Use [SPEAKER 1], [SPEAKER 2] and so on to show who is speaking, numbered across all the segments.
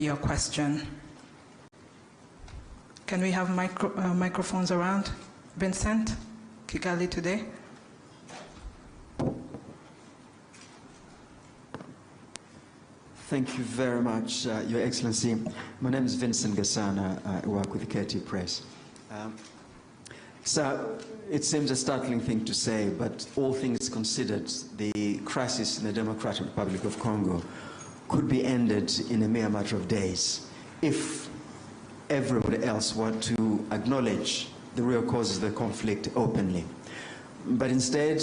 [SPEAKER 1] your question. Can we have microphones around? Vincent, Kigali today.
[SPEAKER 2] Thank you very much, Your Excellency. My name is Vincent Gasana. I work with the KT Press. So it seems a startling thing to say, but all things considered, the crisis in the Democratic Republic of Congo could be ended in a mere matter of days if everybody else were to acknowledge the real causes of the conflict openly. But instead,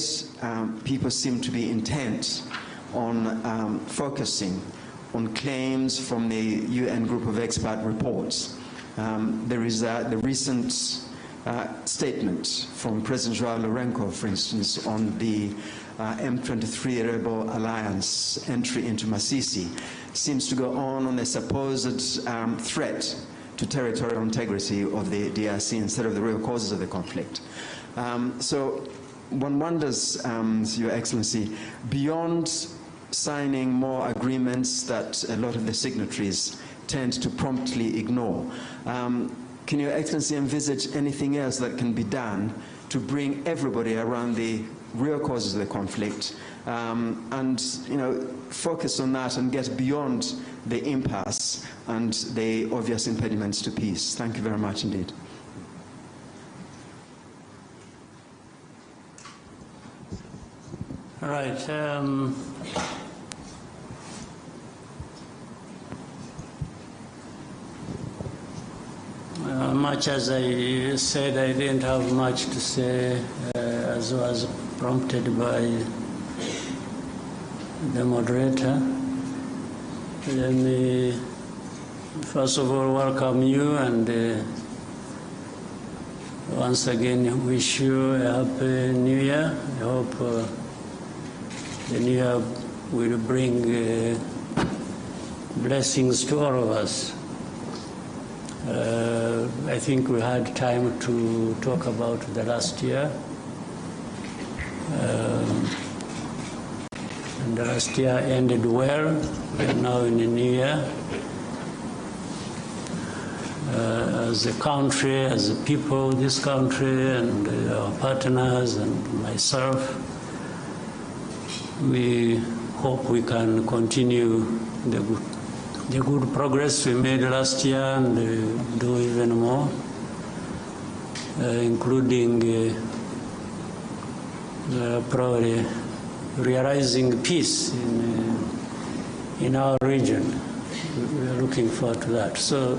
[SPEAKER 2] people seem to be intent on focusing on claims from the UN group of expert reports. There is the recent statement from President Joao Lourenço, for instance, on the M23 rebel alliance entry into Masisi, seems to go on a supposed threat to territorial integrity of the DRC instead of the real causes of the conflict. So one wonders, Your Excellency, beyond signing more agreements that a lot of the signatories tend to promptly ignore, can Your Excellency envisage anything else that can be done to bring everybody around the real causes of the conflict and focus on that and get beyond the impasse and the obvious impediments to peace? Thank you very much indeed.
[SPEAKER 3] Right. Much as I said, I didn't have much to say, as was prompted by the moderator. Let me first of all welcome you and once again wish you a happy New Year. I hope the New Year will bring blessings to all of us. I think we had time to talk about the last year. And the last year ended well. We are now in a new year. As a country, as a people, this country and our partners and myself, we hope we can continue the good progress we made last year and do even more, including probably realizing peace in our region. We are looking forward to that. So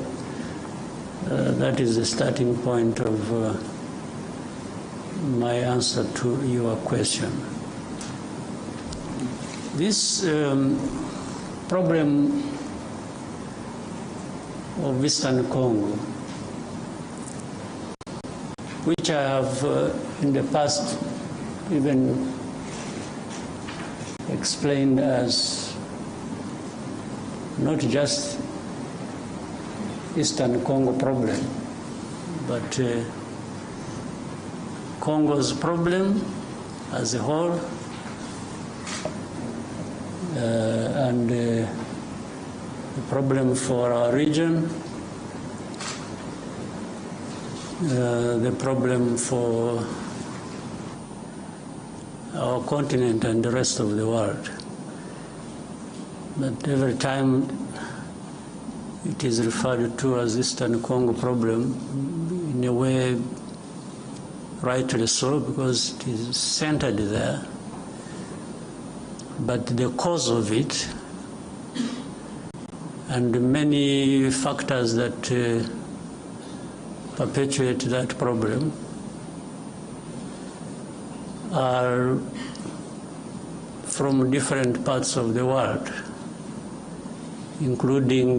[SPEAKER 3] that is the starting point of my answer to your question. This problem of Eastern Congo, which I have in the past even explained as not just Eastern Congo problem, but Congo's problem as a whole, and the problem for our region, the problem for our continent and the rest of the world. But every time it is referred to as Eastern Congo problem, in a way rightly so, because it is centered there. But the cause of it and many factors that perpetuate that problem are from different parts of the world, including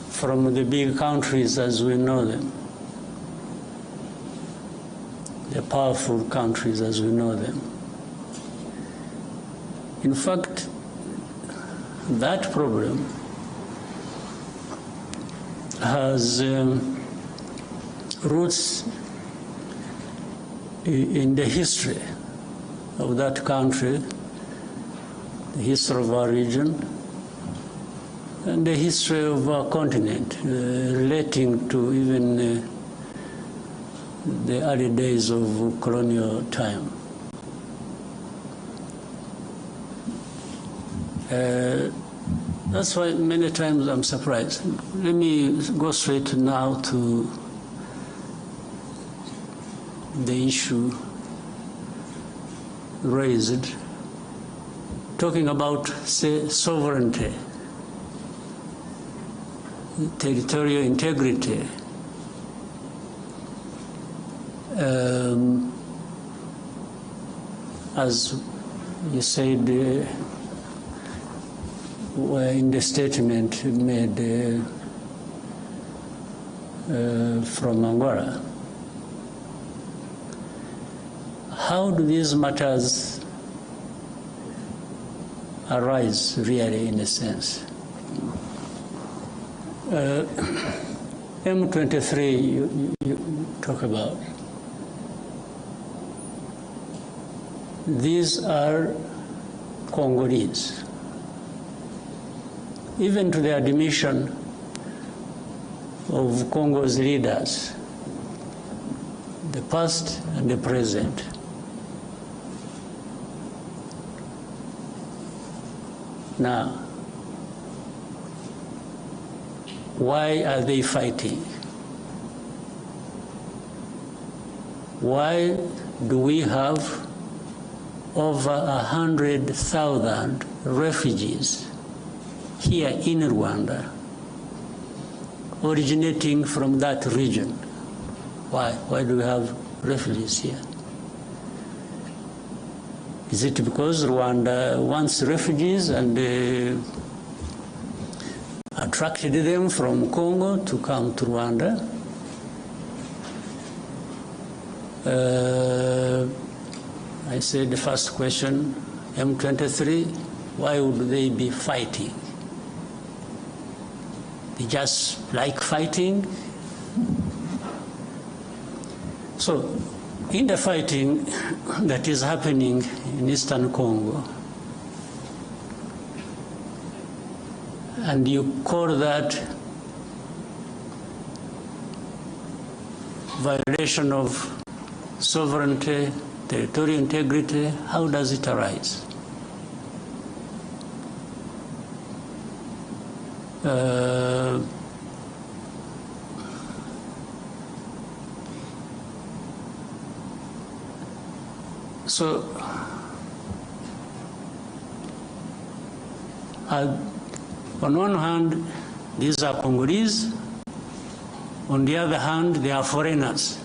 [SPEAKER 3] from the big countries as we know them, the powerful countries as we know them. In fact, that problem has roots in the history of that country the history of our region, and the history of our continent, relating to even the early days of colonial time. That's why many times I'm surprised. Let me go straight now to the issue raised, talking about, say, sovereignty, territorial integrity. As you said, in the statement made from Angola, how do these matters arise really, in a sense? M23 you talk about. These are Congolese. Even to the admission of Congo's leaders, the past and the present. Now, why are they fighting? Why do we have over 100,000 refugees here in Rwanda, originating from that region? Why? Why do we have refugees here? Is it because Rwanda wants refugees and attracted them from Congo to come to Rwanda? I said the first question, M23, why would they be fighting? They just like fighting. So, in the fighting that is happening in Eastern Congo, and you call that violation of sovereignty, territorial integrity, how does it arise? So, on one hand, these are Congolese. On the other hand, they are foreigners.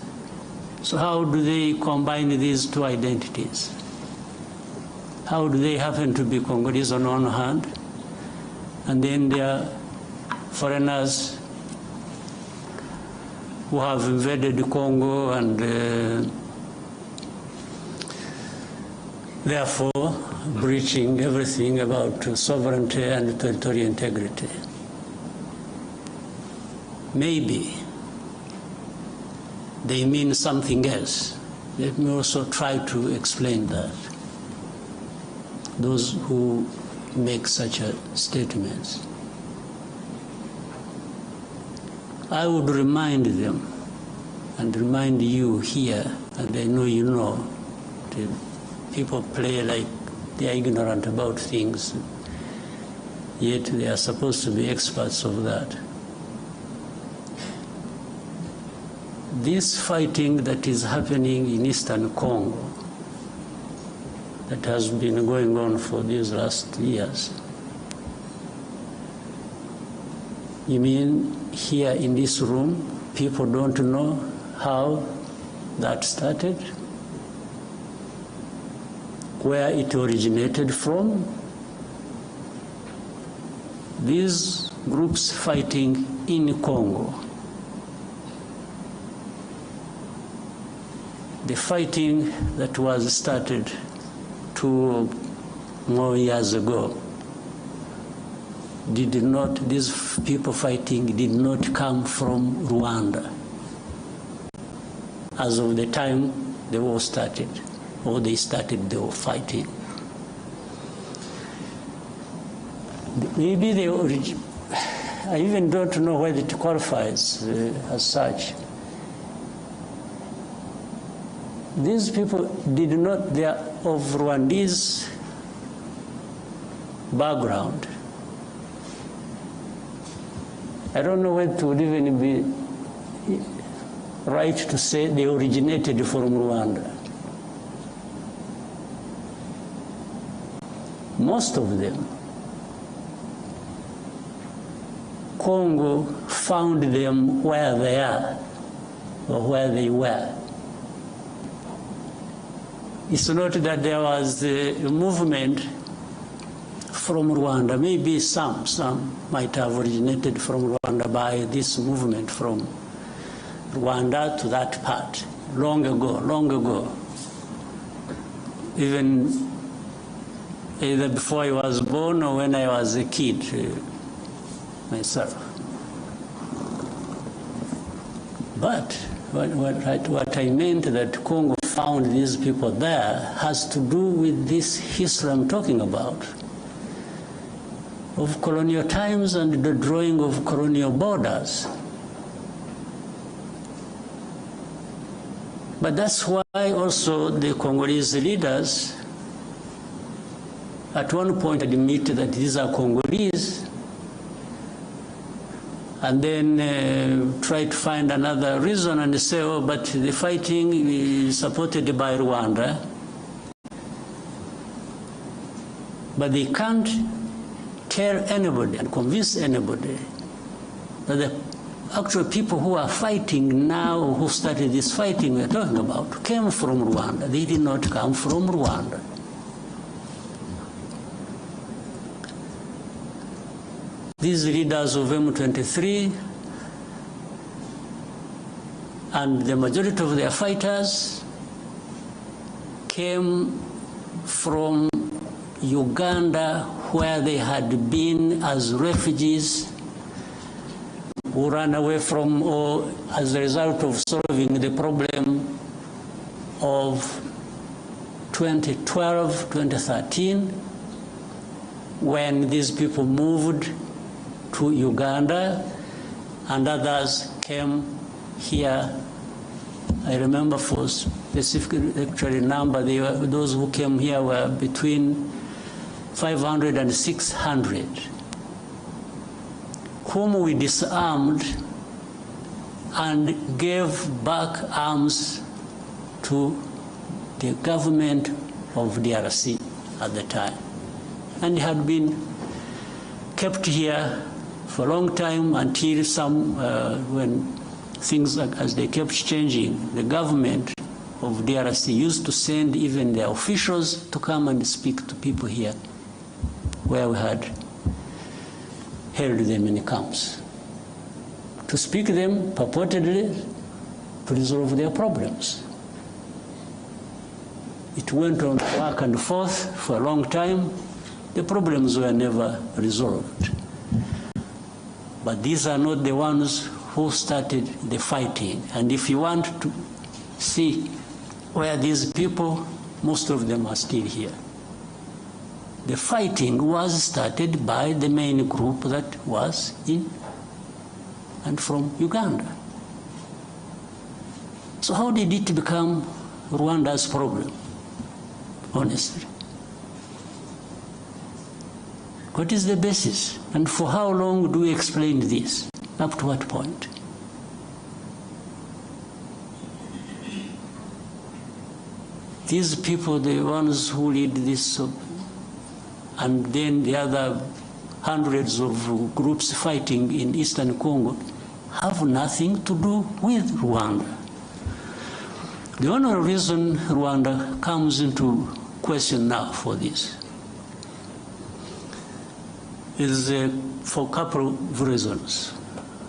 [SPEAKER 3] So how do they combine these two identities? How do they happen to be Congolese on one hand, and then they are foreigners who have invaded Congo and therefore breaching everything about sovereignty and territorial integrity? Maybe they mean something else. Let me also try to explain that. Those who make such statements, I would remind them and remind you here, and I know you know, people play like they are ignorant about things, yet they are supposed to be experts of that. This fighting that is happening in Eastern Congo, that has been going on for these last years, you mean here in this room, people don't know how that started? Where it originated from? These groups fighting in Congo, the fighting that was started 2 more years ago, these people fighting did not come from Rwanda as of the time the war started, or they started the fighting. maybe I even don't know whether it qualifies as such. These people they are of Rwandese background. I don't know whether it would even be right to say they originated from Rwanda. Most of them, Congo found them where they are or where they were. It's not that there was a movement from Rwanda. Maybe some might have originated from Rwanda by this movement from Rwanda to that part, long ago. Even either before I was born or when I was a kid myself. But what I meant that Congo found these people there has to do with this history I'm talking about, of colonial times and the drawing of colonial borders. But that's why also the Congolese leaders at one point admit that these are Congolese, and then try to find another reason and say, oh, but the fighting is supported by Rwanda. But they can't tell anybody and convince anybody that the actual people who are fighting now, who started this fighting we're talking about, came from Rwanda. They did not come from Rwanda. These leaders of M23 and the majority of their fighters came from Uganda, where they had been as refugees who ran away from, or as a result of solving the problem of 2012, 2013, when these people moved to Uganda and others came here. I remember for specific actually number, those who came here were between 500 and 600, whom we disarmed and gave back arms to the government of DRC at the time, and had been kept here for a long time until when things as they kept changing, the government of DRC used to send even their officials to come and speak to people here where we had held them in camps, to speak to them purportedly to resolve their problems. It went on back and forth for a long time. The problems were never resolved. But these are not the ones who started the fighting. And if you want to see where these people, most of them are still here. The fighting was started by the main group that was in and from Uganda. So how did it become Rwanda's problem, honestly? What is the basis? And for how long do we explain this? Up to what point? These people, the ones who lead this, and then the other hundreds of groups fighting in Eastern Congo, have nothing to do with Rwanda. The only reason Rwanda comes into question now for this is for a couple of reasons.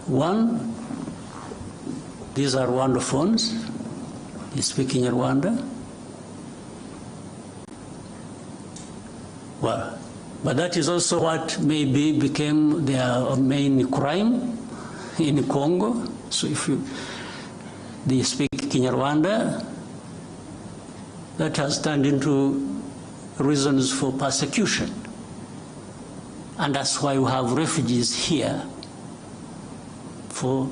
[SPEAKER 3] One, these are Rwandophones, they speak in Rwanda. Well, but that is also what maybe became their main crime in Congo. So if they speak Kinyarwanda, that has turned into reasons for persecution. And that's why we have refugees here for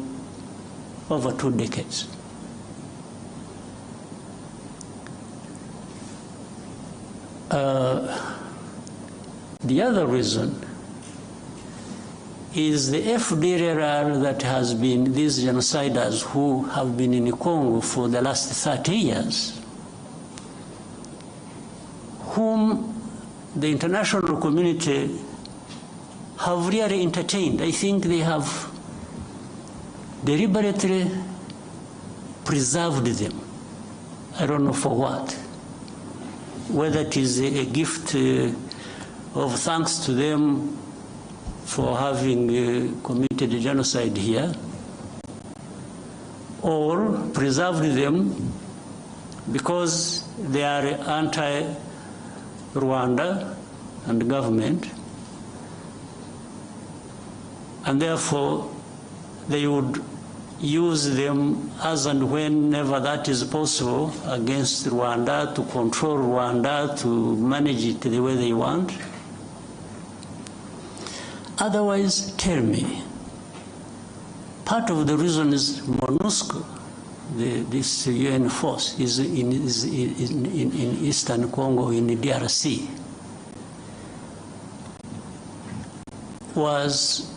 [SPEAKER 3] over 2 decades. The other reason is the FDLR that has been, these genociders who have been in Congo for the last 30 years, whom the international community have really entertained. I think they have deliberately preserved them. I don't know for what. Whether it is a gift of thanks to them for having committed genocide here, or preserved them because they are anti-Rwanda and government, and therefore they would use them as and whenever that is possible against Rwanda, to control Rwanda, to manage it the way they want. Otherwise, tell me, part of the reason is MONUSCO, this UN force, is in Eastern Congo, in the DRC, was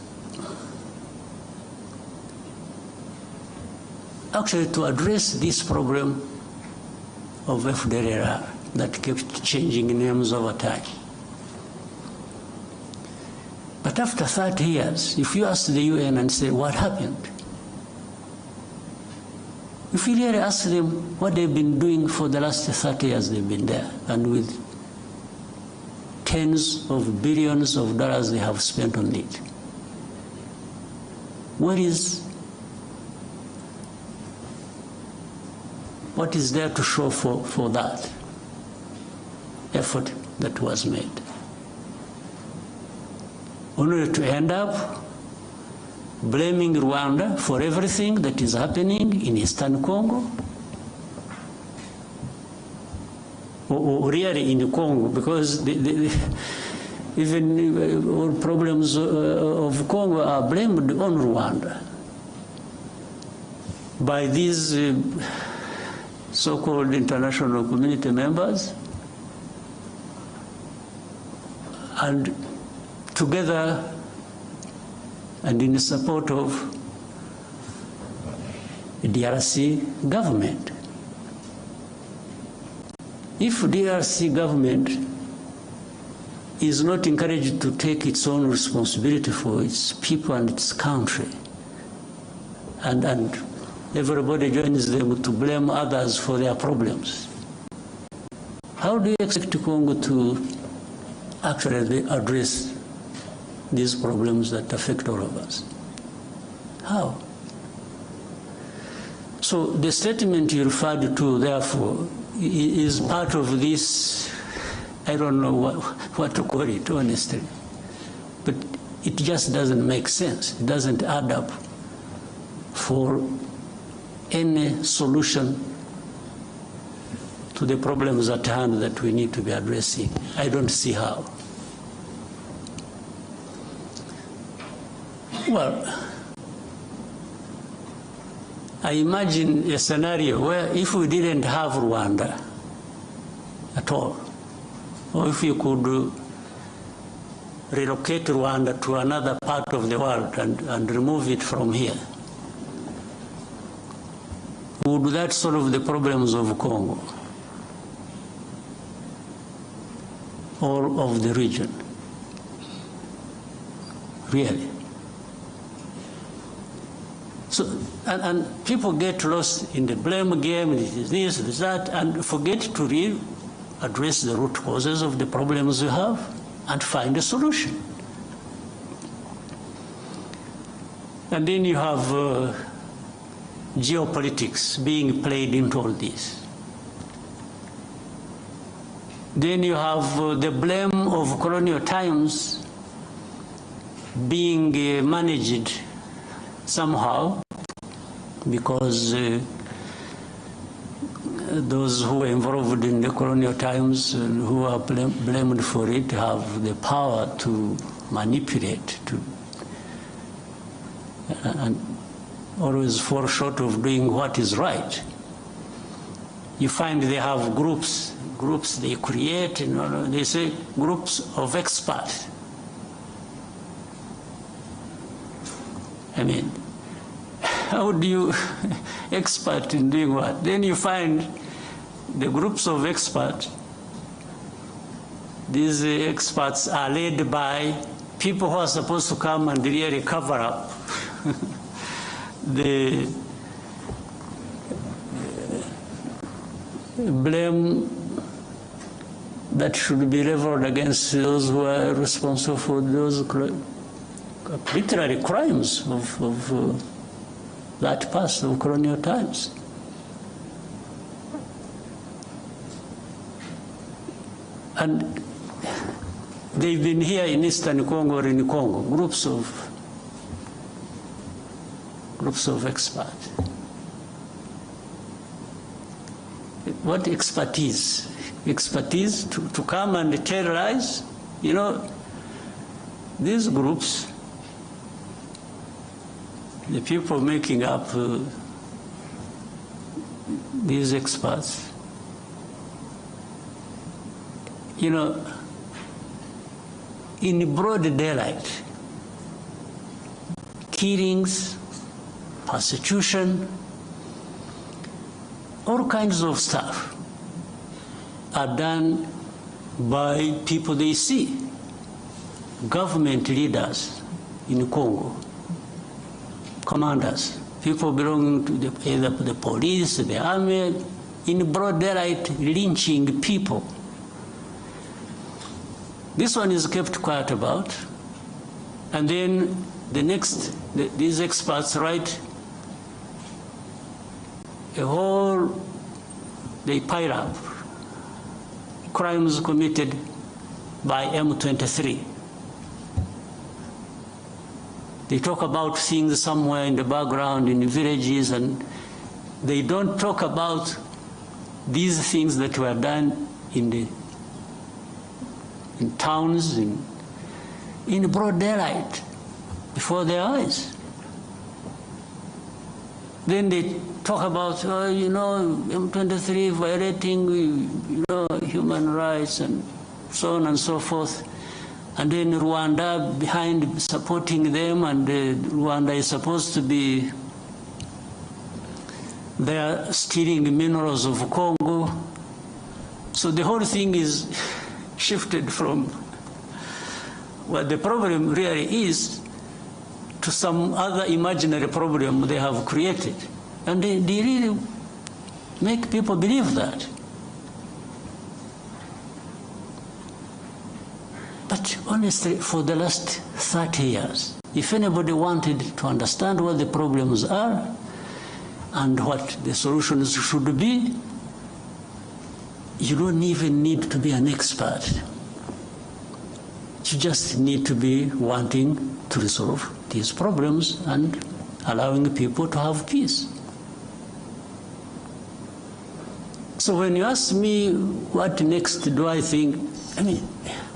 [SPEAKER 3] actually to address this problem of FDLR that kept changing names over time. But after 30 years, if you ask the UN and say, what happened? If you really ask them what they've been doing for the last 30 years they've been there, and with tens of billions of dollars they have spent on it, what is there to show for that effort that was made? Only to end up blaming Rwanda for everything that is happening in Eastern Congo, or really in Congo, because even all problems of Congo are blamed on Rwanda by these so-called international community members, and together and in support of the DRC government. If DRC government is not encouraged to take its own responsibility for its people and its country, and everybody joins them to blame others for their problems, how do you expect Congo to actually address these problems that affect all of us? How? So the statement you referred to, therefore, is part of this, I don't know what to call it, honestly, but it just doesn't make sense. It doesn't add up for any solution to the problems at hand that we need to be addressing. I don't see how. Well, I imagine a scenario where if we didn't have Rwanda at all, or if you could relocate Rwanda to another part of the world and remove it from here, would that solve the problems of Congo or of the region? Really? So, and people get lost in the blame game, this, this, that, and forget to really address the root causes of the problems we have and find a solution. And then you have geopolitics being played into all this. Then you have the blame of colonial times being managed somehow, because those who were involved in the colonial times and who are blamed for it have the power to manipulate, and always fall short of doing what is right. You find they have groups they create, they say groups of experts. I mean, how do you expert in doing what? Then you find the groups of experts. These experts are led by people who are supposed to come and really cover up the blame that should be leveled against those who are responsible for those literary crimes of that past of colonial times. And they've been here in Eastern Congo or in Congo, groups of experts. What expertise? Expertise to come and terrorize? You know, these groups, the people making up these experts, you know, in broad daylight, killings, persecution, all kinds of stuff are done by people they see, government leaders in Congo, commanders, people belonging to either the police, the army, in broad daylight lynching people. This one is kept quiet about, and then the next, these experts write a whole, they pile up crimes committed by M23. They talk about things somewhere in the background in the villages, and they don't talk about these things that were done in towns, in broad daylight, before their eyes. Then they talk about, you know, M23 violating, you know, human rights and so on and so forth. And then Rwanda behind supporting them, and Rwanda is supposed to be there stealing minerals of Congo. So the whole thing is shifted from what the problem really is to some other imaginary problem they have created. And they really make people believe that. But honestly, for the last 30 years, if anybody wanted to understand what the problems are and what the solutions should be, you don't even need to be an expert. You just need to be wanting to resolve these problems and allowing people to have peace. So when you ask me what next do I think, I mean,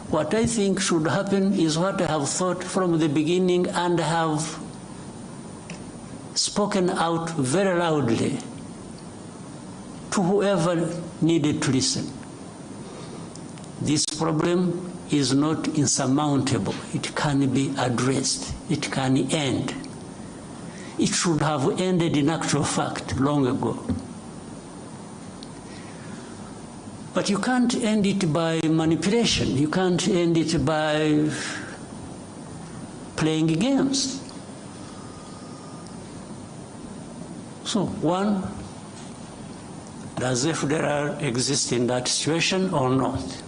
[SPEAKER 3] what I think should happen is what I have thought from the beginning and have spoken out very loudly to whoever needed to listen. This problem is not insurmountable. It can be addressed. It can end. It should have ended in actual fact long ago. But you can't end it by manipulation. You can't end it by playing games. So, one, does FDLR exist in that situation or not?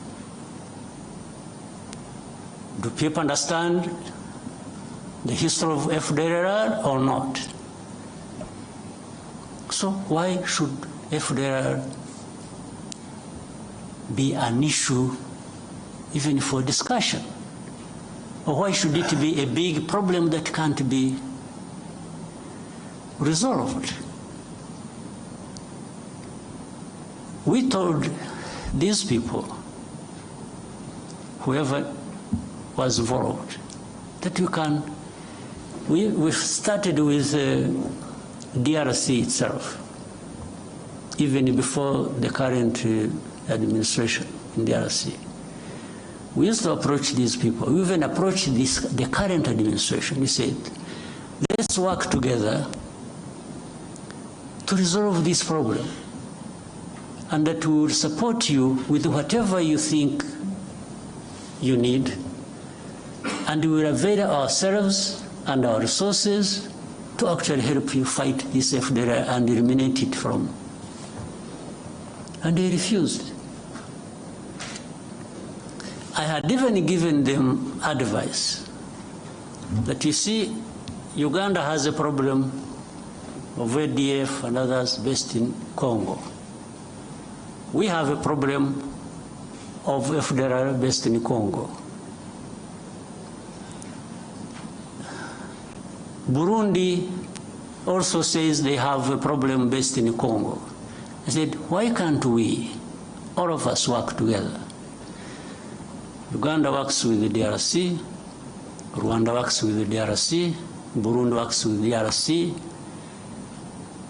[SPEAKER 3] Do people understand the history of FDLR or not? So why should FDLR be an issue even for discussion? Or why should it be a big problem that can't be resolved? we told these people, whoever was involved, that we started with DRC itself, even before the current administration in DRC. We used to approach these people. We even approached the current administration. We said, let's work together to resolve this problem, and that we will support you with whatever you think you need, and we will avail ourselves and our resources to actually help you fight this FDLR and eliminate it from. And they refused. I had even given them advice that, you see, Uganda has a problem of ADF and others based in Congo. We have a problem of FDLR based in Congo. Burundi also says they have a problem based in Congo. I said, why can't we, all of us, work together? Uganda works with the DRC, Rwanda works with the DRC, Burundi works with the DRC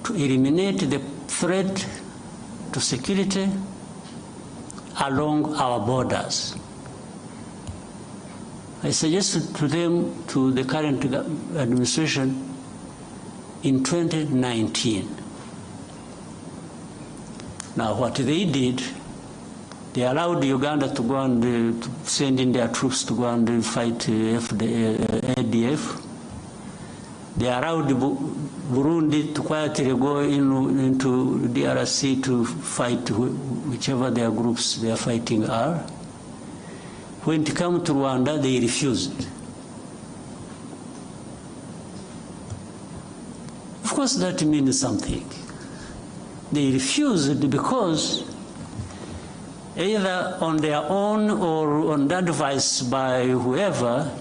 [SPEAKER 3] to eliminate the threat to security along our borders. I suggested to them, to the current administration, in 2019. Now, what they did, they allowed Uganda to go and to send in their troops to go and fight ADF. They allowed Burundi to quietly go into DRC to fight whichever their groups they are fighting are. When it came to Rwanda, they refused. Of course, that means something. They refused because either on their own or on advice by whoever,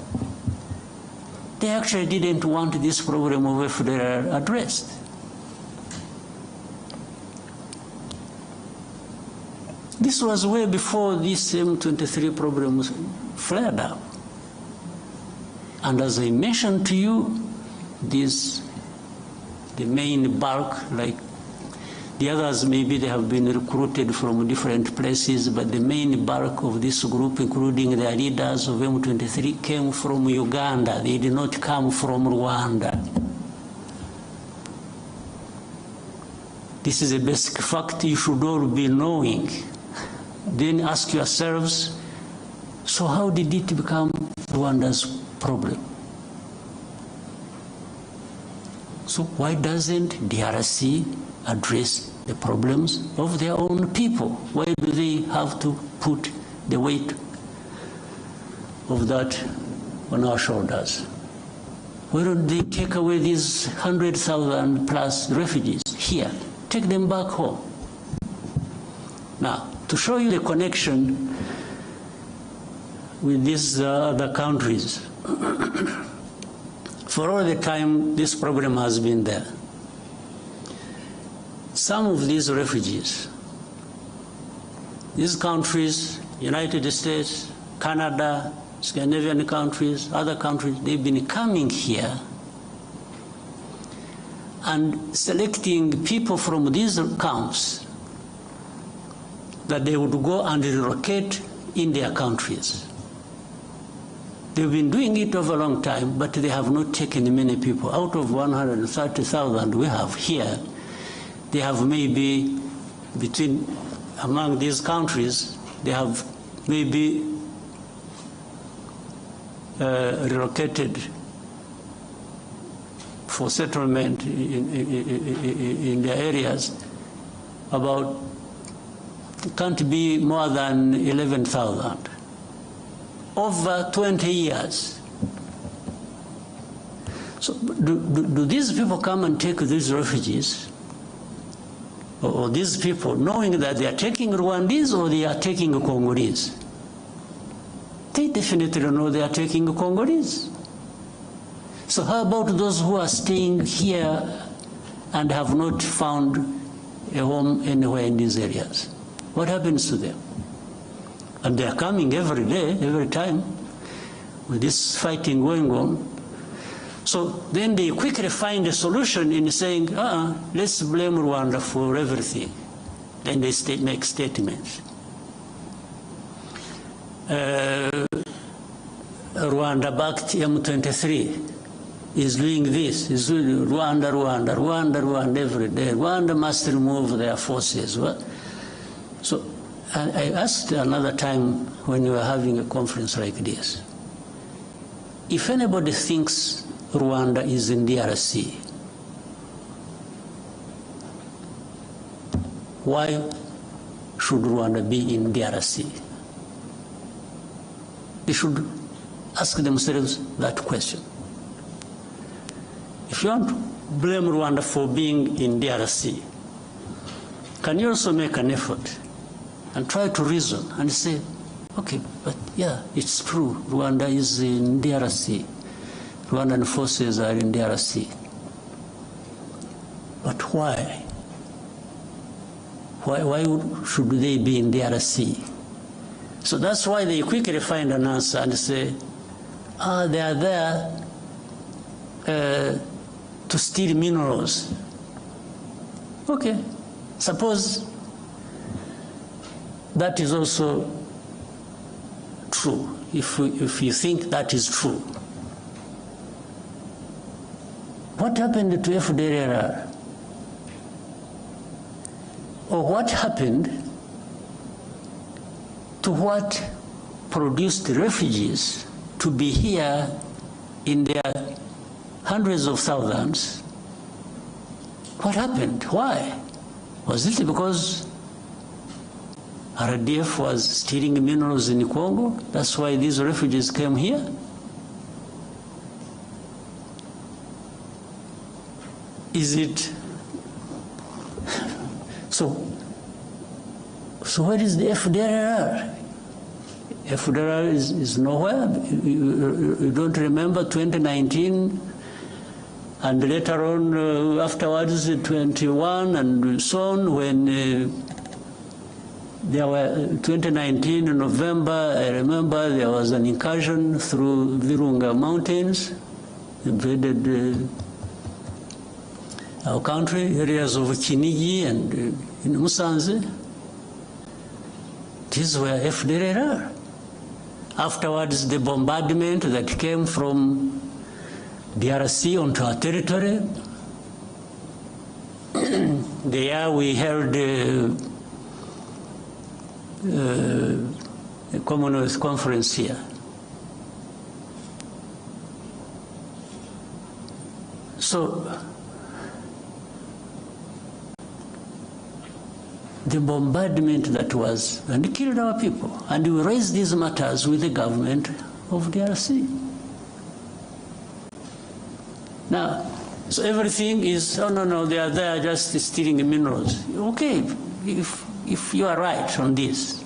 [SPEAKER 3] they actually didn't want this problem of FDLR addressed. This was way before this M23 problem flared up. And as I mentioned to you, the main bulk, like the others, maybe they have been recruited from different places, but the main bulk of this group, including the leaders of M23, came from Uganda. They did not come from Rwanda. This is a basic fact you should all be knowing. Then ask yourselves, so how did it become Rwanda's problem? So why doesn't DRC address the problems of their own people? Why do they have to put the weight of that on our shoulders? Why don't they take away these 100,000 plus refugees here? Take them back home. Now, to show you the connection with these other countries, for all the time this problem has been there, some of these refugees, these countries, United States, Canada, Scandinavian countries, other countries, they've been coming here and selecting people from these camps that they would go and relocate in their countries. They've been doing it over a long time, but they have not taken many people. Out of 130,000 we have here, they have maybe among these countries, they have maybe relocated for settlement in their areas about, can't be more than 11,000 over 20 years. So do these people come and take these refugees, or these people, knowing that they are taking Rwandese or they are taking Congolese? They definitely know they are taking Congolese. So how about those who are staying here and have not found a home anywhere in these areas? What happens to them? And they are coming every day, every time, with this fighting going on. So then they quickly find a solution in saying, let's blame Rwanda for everything. Then they make statements. Rwanda-backed M23 is doing this, is doing Rwanda every day. Rwanda must remove their forces. So I asked another time when we were having a conference like this, if anybody thinks Rwanda is in DRC, why should Rwanda be in DRC? They should ask themselves that question. If you want to blame Rwanda for being in DRC, can you also make an effort and try to reason and say, okay, but yeah, it's true, Rwanda is in DRC. Rwandan forces are in DRC. But why? Why should they be in DRC? So that's why they quickly find an answer and say, they are there to steal minerals. Okay, suppose that is also true, if you think that is true. What happened to FDLR? Or what happened to what produced refugees to be here in their hundreds of thousands? What happened? Why? Was it because RDF was stealing minerals in Congo? That's why these refugees came here? Is it? So where is the FDLR? FDLR is nowhere. You don't remember 2019 and later on afterwards 21 and so on, when there were 2019 in November, I remember there was an incursion through Virunga Mountains, invaded our country, areas of Kinigi and in Musanze. These were FDLR. Afterwards, the bombardment that came from DRC onto our territory. There we held a Commonwealth conference here. So the bombardment that was, and it killed our people. And we raised these matters with the government of DRC. Now, so everything is, oh no, they are there just stealing the minerals. Okay, if you are right on this,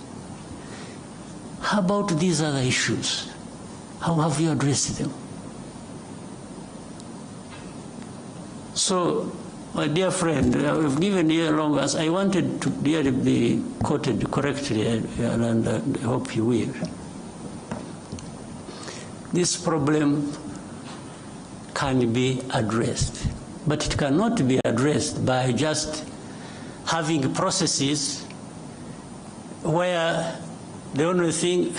[SPEAKER 3] how about these other issues? How have you addressed them? So, my dear friend, I've given you a long answer. I wanted to really be quoted correctly, and I hope you will. This problem can be addressed, but it cannot be addressed by just having processes where the only thing,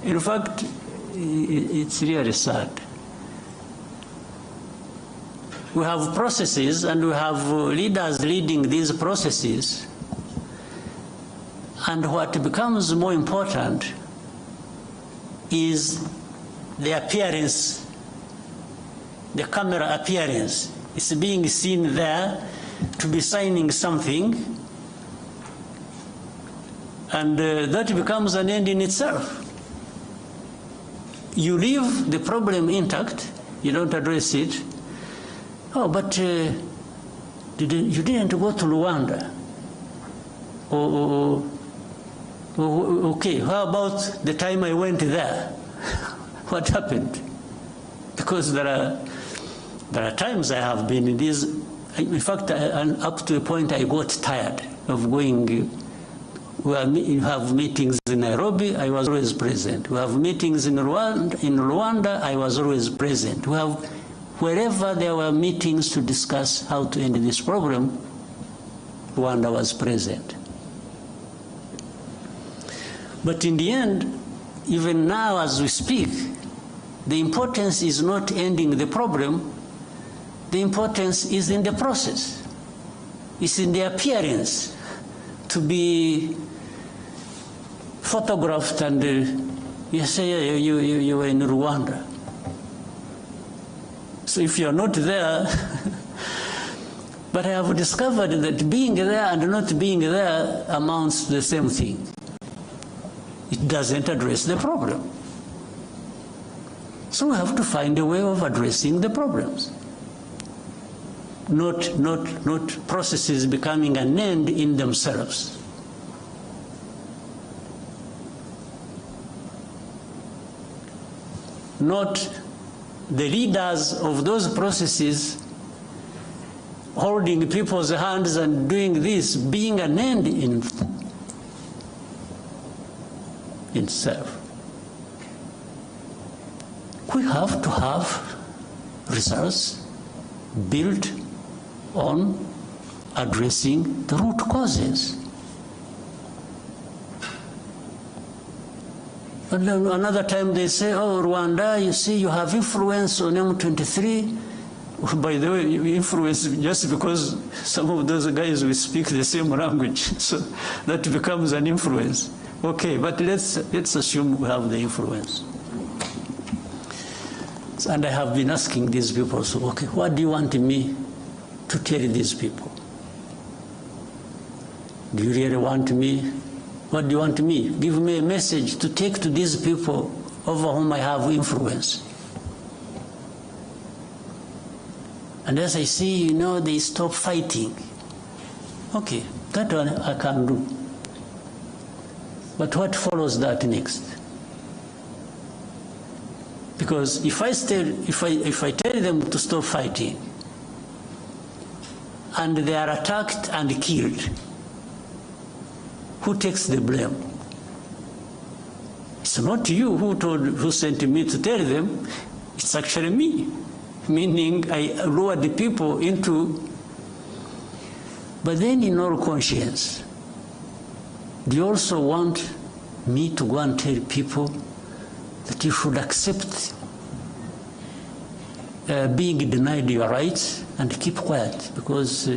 [SPEAKER 3] in fact, it's really sad. We have processes and we have leaders leading these processes, and what becomes more important is the appearance, the camera appearance. It's being seen there to be signing something, and that becomes an end in itself. You leave the problem intact, you don't address it. Oh, but you didn't go to Rwanda. Okay, how about the time I went there? What happened? Because there are times I have been in these In fact, up to a point I got tired of going. We have meetings in Nairobi, I was always present. We have meetings in Rwanda, I was always present. Wherever there were meetings to discuss how to end this problem, Rwanda was present. But in the end, even now as we speak, the importance is not ending the problem, the importance is in the process. It's in the appearance to be photographed and you say you were in Rwanda. So if you're not there, but I have discovered that being there and not being there amounts to the same thing. It doesn't address the problem. So we have to find a way of addressing the problems. Not processes becoming an end in themselves. Not the leaders of those processes holding people's hands and doing this being an end in itself. We have to have results built on addressing the root causes. And then another time they say, oh, Rwanda, you see, you have influence on M23. By the way, influence just because some of those guys will speak the same language, so that becomes an influence. Okay, but let's assume we have the influence. And I have been asking these people, so, okay, what do you want me to tell these people? Do you really want me? What do you want me? Give me a message to take to these people over whom I have influence. And as I see, they stop fighting. Okay, that one I can do. But what follows that next? Because if I tell them to stop fighting, and they are attacked and killed, who takes the blame? It's not you who sent me to tell them, it's actually me. Meaning I lured the people into, but then in all conscience, do you also want me to go and tell people that you should accept being denied your rights and keep quiet because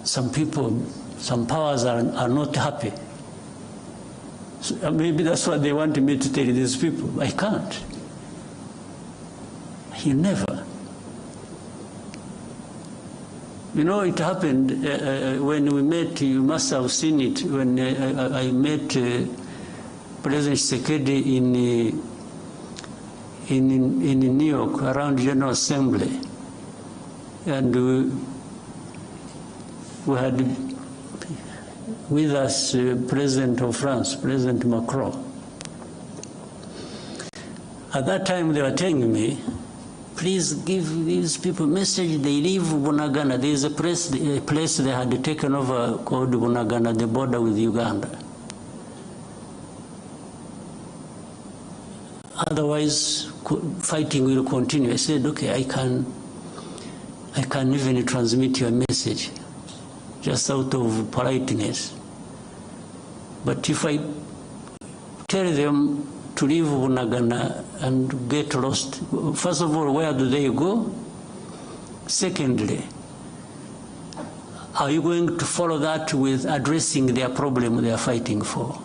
[SPEAKER 3] some people, some powers are not happy? So maybe that's what they want me to tell these people. I can't. You never. It happened when we met, you must have seen it, when I met President Tshisekedi in New York around General Assembly. And we had with us President of France, President Macron. At that time they were telling me, please give these people a message, they leave Bunagana. There is a place they had taken over called Bunagana, the border with Uganda. Otherwise, fighting will continue. I said, okay, I can even transmit your message, just out of politeness. But if I tell them to leave Bunagana and get lost, first of all, where do they go? Secondly, are you going to follow that with addressing their problem they are fighting for?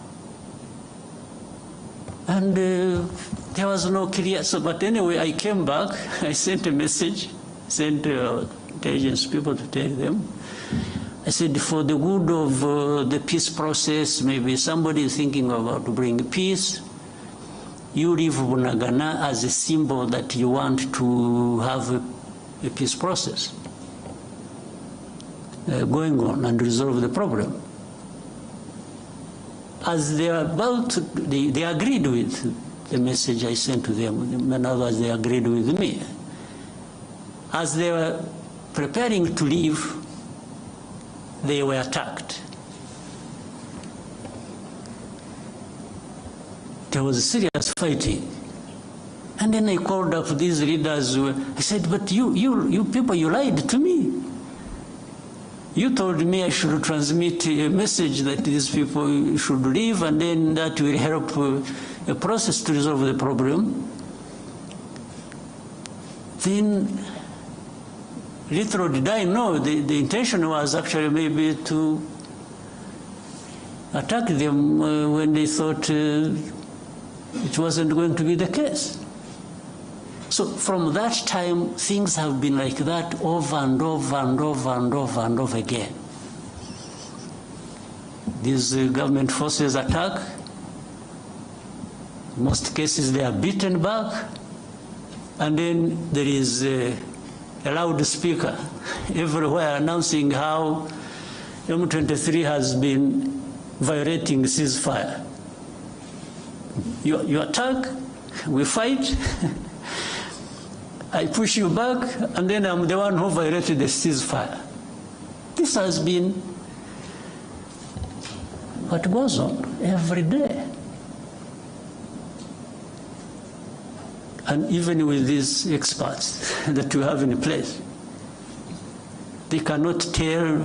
[SPEAKER 3] And there was no clear, but anyway, I came back, I sent a message, sent intelligence people to tell them. I said, for the good of the peace process, maybe somebody is thinking about to bring peace, you leave Bunagana as a symbol that you want to have a peace process going on and resolve the problem. As they are about to, they agreed with the message I sent to them. In other words, they agreed with me. As they were preparing to leave, they were attacked. There was serious fighting. And then I called up these leaders. I said, but you people, you lied to me. You told me I should transmit a message that these people should leave, and then that will help a process to resolve the problem. Then, little did I know, the intention was actually maybe to attack them when they thought it wasn't going to be the case. So from that time, things have been like that over and over and over and over and over again. These government forces attack. In most cases, they are beaten back. And then there is a loudspeaker everywhere announcing how M23 has been violating ceasefire. You attack, we fight. I push you back, and then I'm the one who violated the ceasefire. This has been what goes on every day. And even with these experts that you have in place, they cannot tell,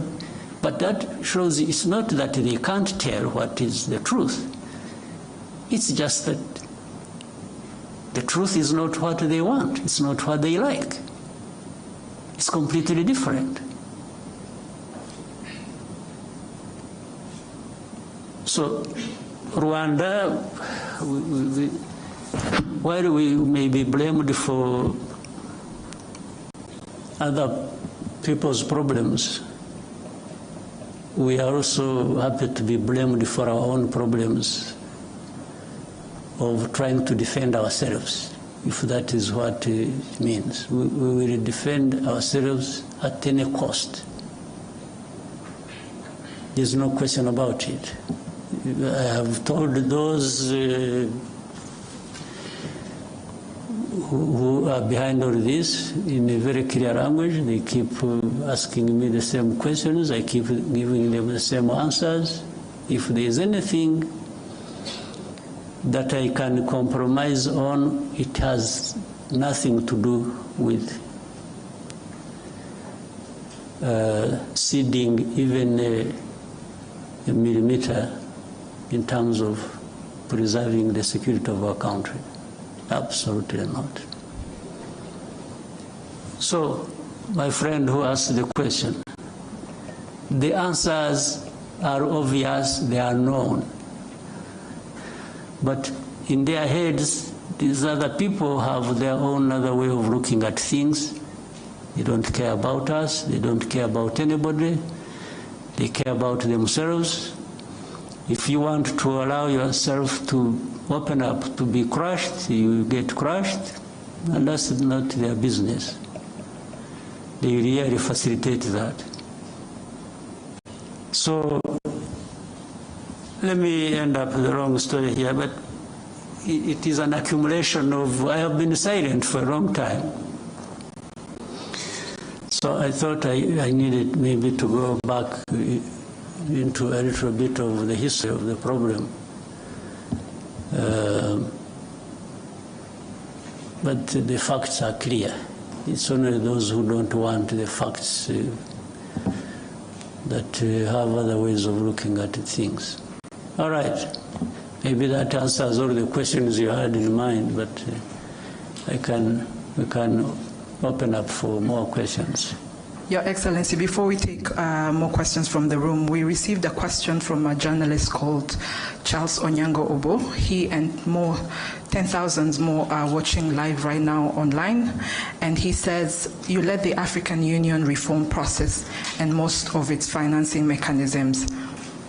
[SPEAKER 3] but that shows it's not that they can't tell what is the truth. It's just that the truth is not what they want. It's not what they like. It's completely different. So Rwanda, while we may be blamed for other people's problems, we are also happy to be blamed for our own problems of trying to defend ourselves, if that is what it means. We will defend ourselves at any cost. There's no question about it. I have told those who are behind all this in a very clear language. They keep asking me the same questions. I keep giving them the same answers. If there is anything that I can compromise on, it has nothing to do with ceding even a millimeter in terms of preserving the security of our country. Absolutely not. So, my friend who asked the question, the answers are obvious, they are known. But in their heads, these other people have their own other way of looking at things. They don't care about us. They don't care about anybody. They care about themselves. If you want to allow yourself to open up, to be crushed, you get crushed, and that's not their business. They really facilitate that. So, let me end up the wrong story here, but it is an accumulation of, I have been silent for a long time. So I thought I needed maybe to go back into a little bit of the history of the problem. But the facts are clear. It's only those who don't want the facts that have other ways of looking at things. All right. Maybe that answers all the questions you had in mind, but we can open up for more questions.
[SPEAKER 1] Your Excellency, before we take more questions from the room, we received a question from a journalist called Charles Onyango Obo. He and 10,000 more are watching live right now online. And he says, you led the African Union reform process and most of its financing mechanisms.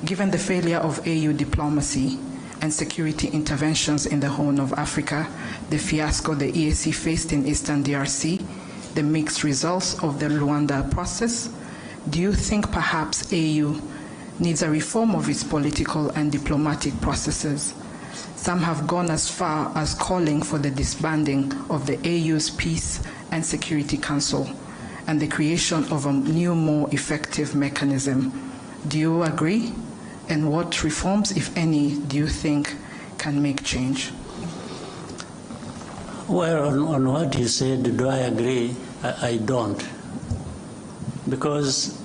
[SPEAKER 1] Given the failure of AU diplomacy and security interventions in the Horn of Africa, the fiasco the EAC faced in Eastern DRC, the mixed results of the Rwanda process, do you think perhaps AU needs a reform of its political and diplomatic processes? Some have gone as far as calling for the disbanding of the AU's Peace and Security Council and the creation of a new, more effective mechanism. Do you agree? And what reforms, if any, do you think can make change?
[SPEAKER 3] Well, on what he said, do I agree? I don't. Because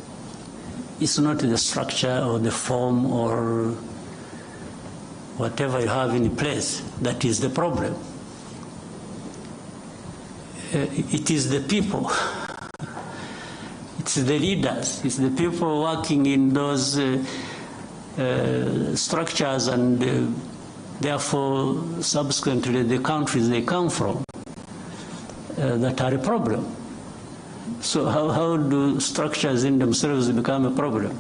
[SPEAKER 3] it's not the structure or the form or whatever you have in place that is the problem. It is the people. It's the leaders. It's the people working in those structures and therefore subsequently the countries they come from that are a problem. So how do structures in themselves become a problem?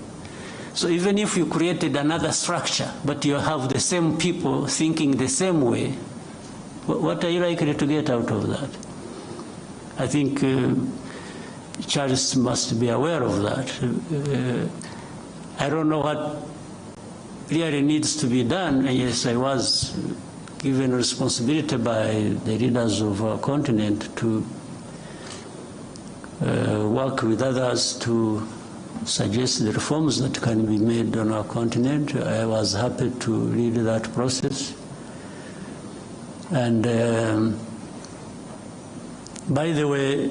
[SPEAKER 3] So even if you created another structure, but you have the same people thinking the same way, what are you likely to get out of that? I think Charles must be aware of that. I don't know what really needs to be done. And yes, I was given responsibility by the leaders of our continent to work with others to suggest the reforms that can be made on our continent. I was happy to lead that process. And by the way,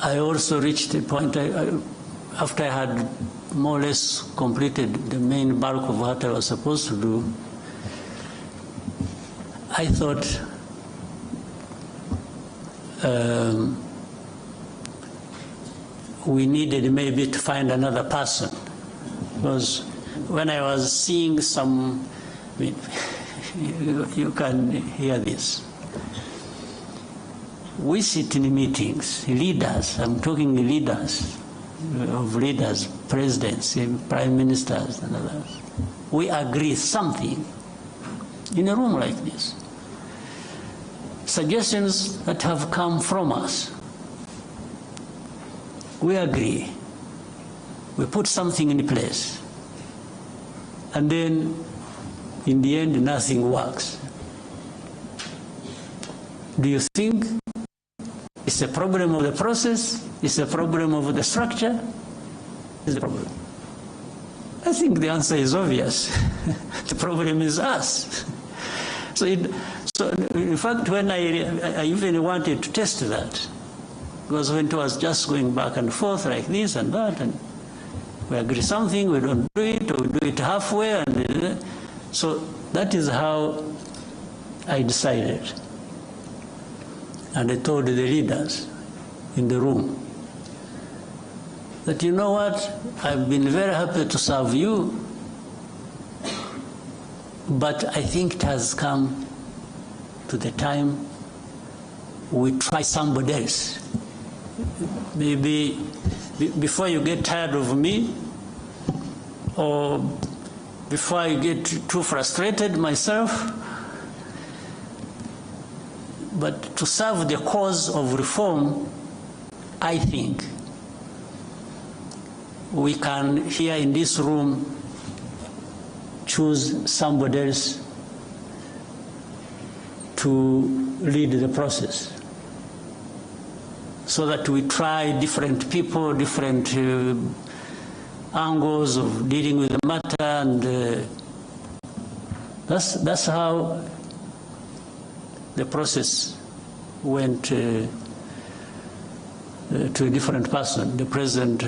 [SPEAKER 3] I also reached a point, after I had more or less completed the main bulk of what I was supposed to do, I thought we needed maybe to find another person. Because when I was seeing some, I mean, you can hear this. We sit in meetings, leaders, I'm talking leaders, of leaders, presidents, prime ministers and others. We agree something in a room like this. Suggestions that have come from us. We agree. We put something in place. And then, in the end, nothing works. Do you think it's a problem of the process? It's a problem of the structure? It's a problem. I think the answer is obvious. The problem is us. So in fact, when I even wanted to test that, because when it was just going back and forth like this and that, and we agree something, we don't do it, or we do it halfway, and so that is how I decided. And I told the leaders in the room that, you know what, I've been very happy to serve you, but I think it has come to the time we try somebody else. Maybe before you get tired of me, or before I get too frustrated myself, but to serve the cause of reform, I think we can, here in this room, choose somebody else to lead the process, so that we try different people, different angles of dealing with the matter, and that's how the process went to a different person, the President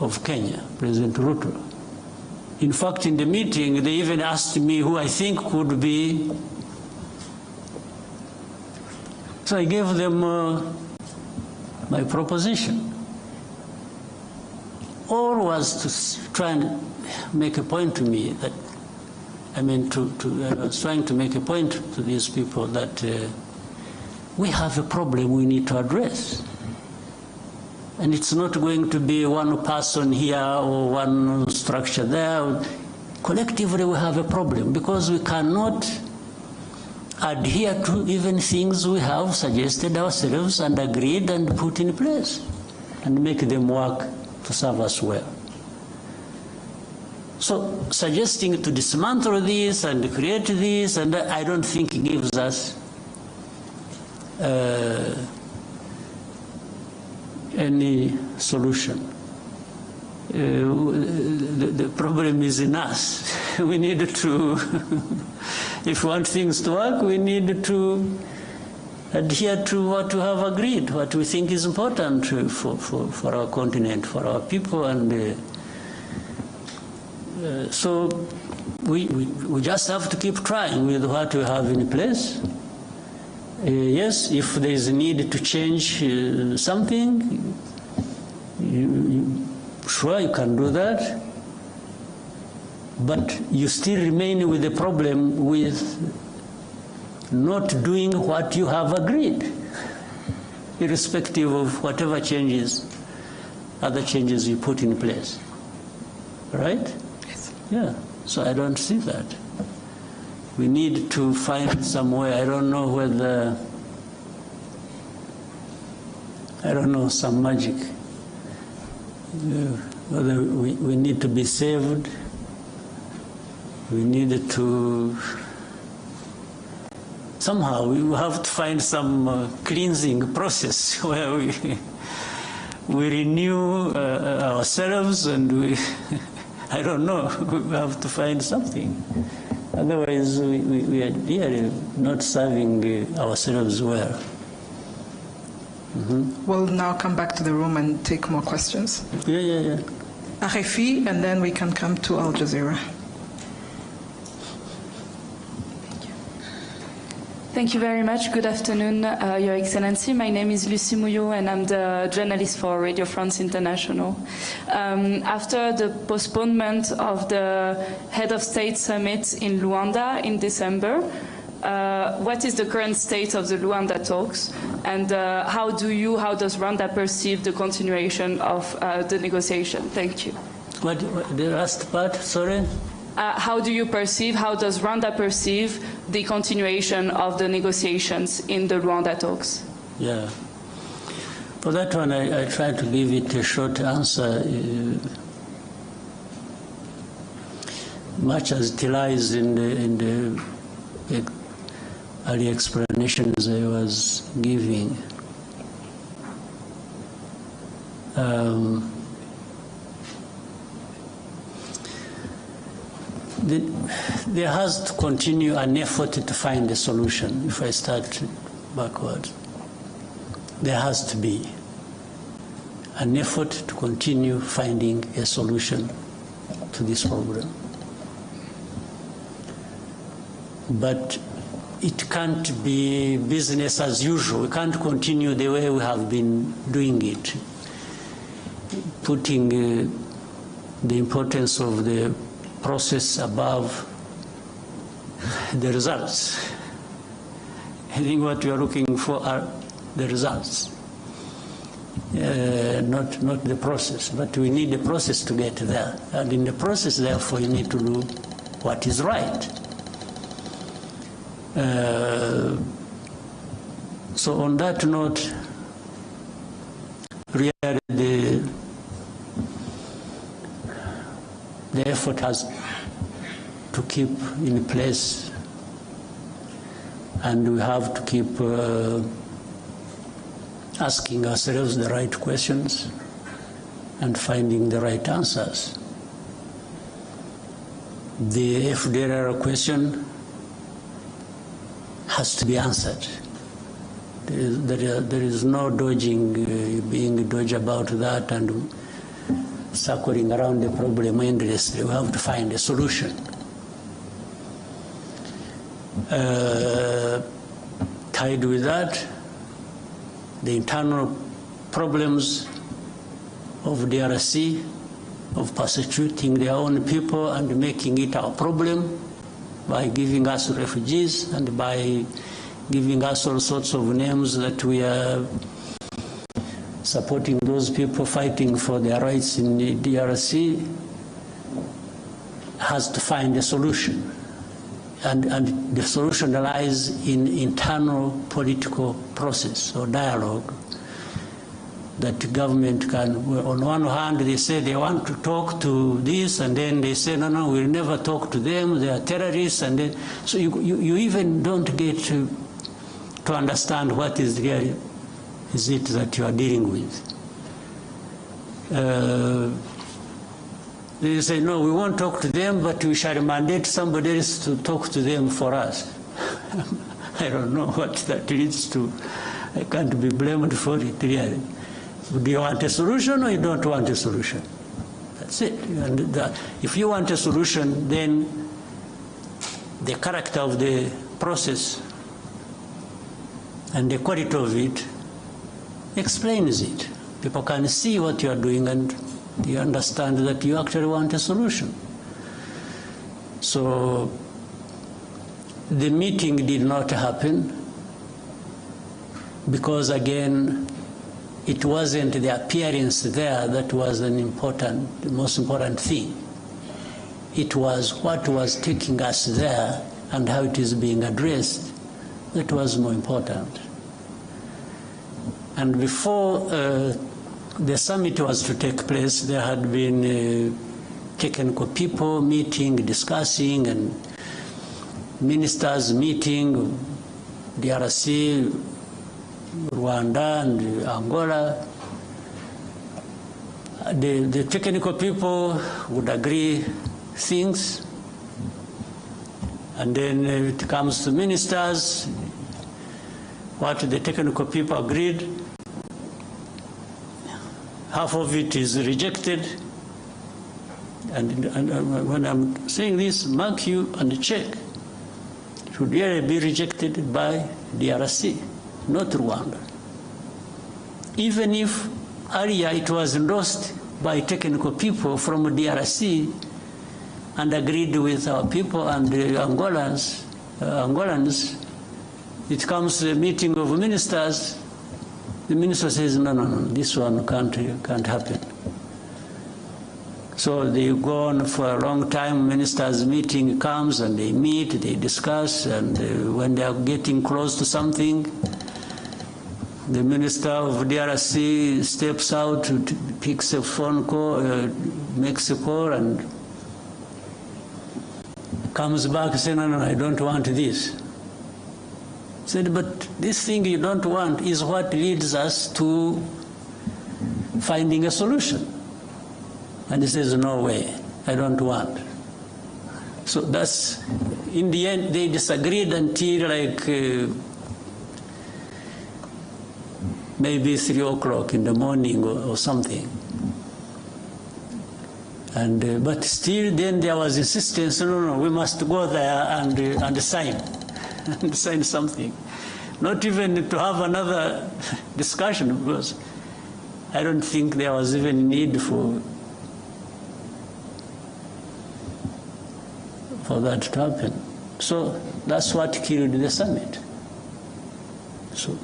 [SPEAKER 3] of Kenya, President Ruto. In fact, in the meeting, they even asked me who I think could be. So I gave them my proposition. All was to try and make a point to me that, I mean, I was trying to make a point to these people that we have a problem we need to address. And it's not going to be one person here or one structure there. Collectively we have a problem because we cannot adhere to even things we have suggested ourselves and agreed and put in place and make them work to serve us well. So suggesting to dismantle this and create this, and I don't think gives us any solution. The problem is in us. We need to, if we want things to work, we need to adhere to what we have agreed, what we think is important for our continent, for our people, and so we just have to keep trying with what we have in place. Yes, if there is a need to change something, sure, you can do that, but you still remain with the problem with not doing what you have agreed, irrespective of whatever changes, other changes you put in place. Right?
[SPEAKER 1] Yes.
[SPEAKER 3] Yeah, so I don't see that. We need to find some way. I don't know whether, some magic. Whether we need to be saved, we need to, somehow we have to find some cleansing process where we renew ourselves, and I don't know, we have to find something. Otherwise, we are really not serving ourselves well. Mm-hmm.
[SPEAKER 1] We'll now come back to the room and take more questions.
[SPEAKER 3] Yeah.
[SPEAKER 1] RFI, and then we can come to Al Jazeera.
[SPEAKER 4] Thank you very much. Good afternoon, Your Excellency. My name is Lucie Mouillot, and I'm the journalist for Radio France International. After the postponement of the Head of State Summit in Rwanda in December, what is the current state of the Rwanda talks, and how does Rwanda perceive the continuation of the negotiation? Thank you.
[SPEAKER 3] What the last part, sorry?
[SPEAKER 4] How does Rwanda perceive the continuation of the negotiations in the Rwanda talks?
[SPEAKER 3] Yeah. For that one, I try to give it a short answer. Much as it lies in the early explanations I was giving. There has to continue an effort to find a solution. If I start backwards, there has to be an effort to continue finding a solution to this problem. But it can't be business as usual. We can't continue the way we have been doing it, putting the importance of the process above the results. I think what we are looking for are the results, not the process. But we need the process to get there. And in the process, therefore, you need to do what is right. So on that note, really the effort has to keep in place, and we have to keep asking ourselves the right questions and finding the right answers. The FDLR question has to be answered. There is no being dodged about that and circling around the problem endlessly. We have to find a solution. Tied with that, the internal problems of DRC, of persecuting their own people and making it our problem by giving us refugees and by giving us all sorts of names that we are supporting those people fighting for their rights in the DRC, has to find a solution. And the solution lies in internal political process or dialogue that the government can, on one hand they say they want to talk to this, and then they say no, we'll never talk to them, they are terrorists, and then so you even don't get to understand what is it that you are dealing with. they say, no, we won't talk to them, but we shall mandate somebody else to talk to them for us. I don't know what that leads to. I can't be blamed for it, really. Do you want a solution or you don't want a solution? That's it. And if you want a solution, then the character of the process and the quality of it explains it. People can see what you are doing and you understand that you actually want a solution. So the meeting did not happen because, again, it wasn't the appearance there that was the most important thing. It was what was taking us there and how it is being addressed that was more important. And before the summit was to take place, there had been technical people meeting, discussing, and ministers meeting, DRC, Rwanda, and Angola. The technical people would agree things, and then it comes to ministers, what the technical people agreed, half of it is rejected. And when I'm saying this, mark you and check. It should really be rejected by DRC, not Rwanda. Even if earlier it was endorsed by technical people from DRC and agreed with our people and the Angolans, it comes to a meeting of ministers, the minister says, no, this one can't happen. So they go on for a long time. Ministers' meeting comes and they meet, they discuss, and when they are getting close to something, the minister of DRC steps out, picks a phone call, makes a call, and comes back saying, no, I don't want this. Said, but this thing you don't want is what leads us to finding a solution. And he says, no way, I don't want. So that's, in the end, they disagreed until like maybe 3 o'clock in the morning or something. And but still then there was insistence, no, we must go there and sign, and sign something. Not even to have another discussion, because I don't think there was even need for that to happen. So that's what killed the summit. So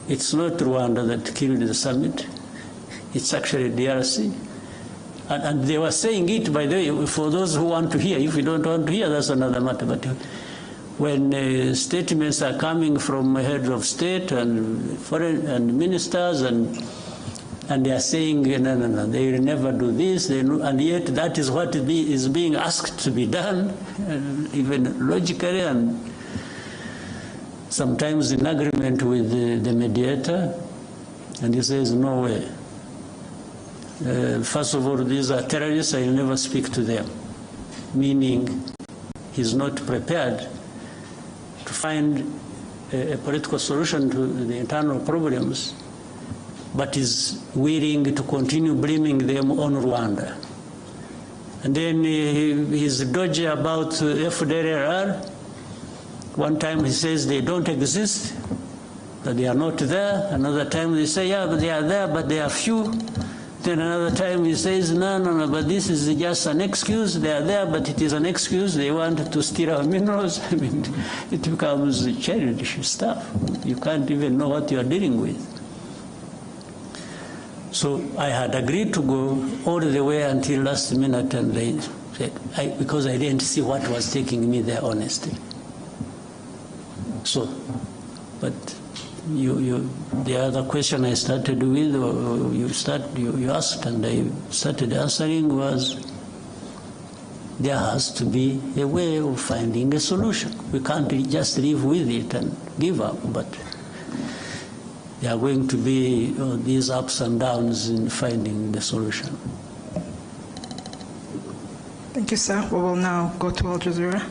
[SPEAKER 3] it's not Rwanda that killed the summit, it's actually DRC. And they were saying it, by the way, for those who want to hear. If you don't want to hear, that's another matter. But when statements are coming from heads of state and foreign and ministers, and they are saying, no, they will never do this, and yet that is what is being asked to be done, even logically, and sometimes in agreement with the mediator, and he says, no way. First of all, these are terrorists, I will never speak to them. Meaning, he's not prepared to find a political solution to the internal problems, but is willing to continue blaming them on Rwanda. And then he's dodgy about FDLR. One time he says they don't exist, that they are not there. Another time they say, yeah, but they are there, but they are few. Then another time he says, no, but this is just an excuse. They are there, but it is an excuse. They want to steal our minerals. I mean, it becomes childish stuff. You can't even know what you are dealing with. So I had agreed to go all the way until last minute, and they said, because I didn't see what was taking me there, honestly. So, but the other question I started with, or you asked, and I started answering, was there has to be a way of finding a solution. We can't just live with it and give up, but there are going to be these ups and downs in finding the solution.
[SPEAKER 1] Thank you, sir. We will now go to Al Jazeera.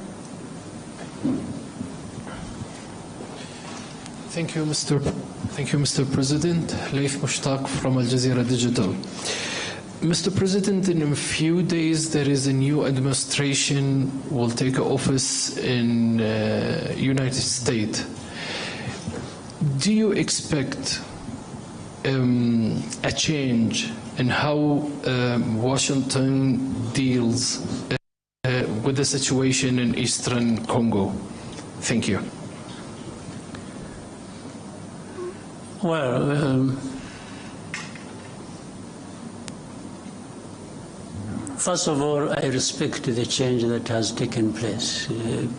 [SPEAKER 5] Thank you, Mr. President. Laif Mushtaq from Al Jazeera Digital. Mr. President, in a few days there is a new administration will take office in United States. Do you expect a change in how Washington deals with the situation in Eastern Congo? Thank you.
[SPEAKER 3] Well, first of all, I respect the change that has taken place in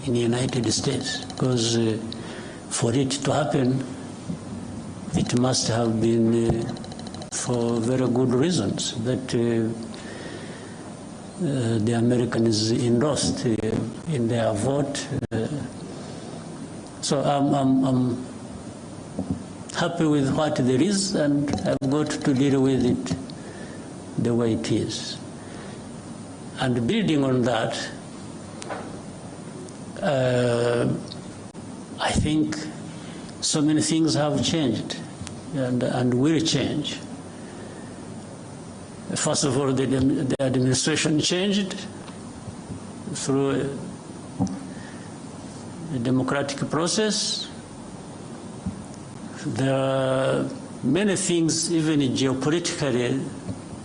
[SPEAKER 3] the United States, because for it to happen, it must have been for very good reasons that the Americans endorsed in their vote. So I'm happy with what there is, and I've got to deal with it the way it is. And building on that, I think so many things have changed and will change. First of all, the administration changed through a democratic process. There are many things, even geopolitically,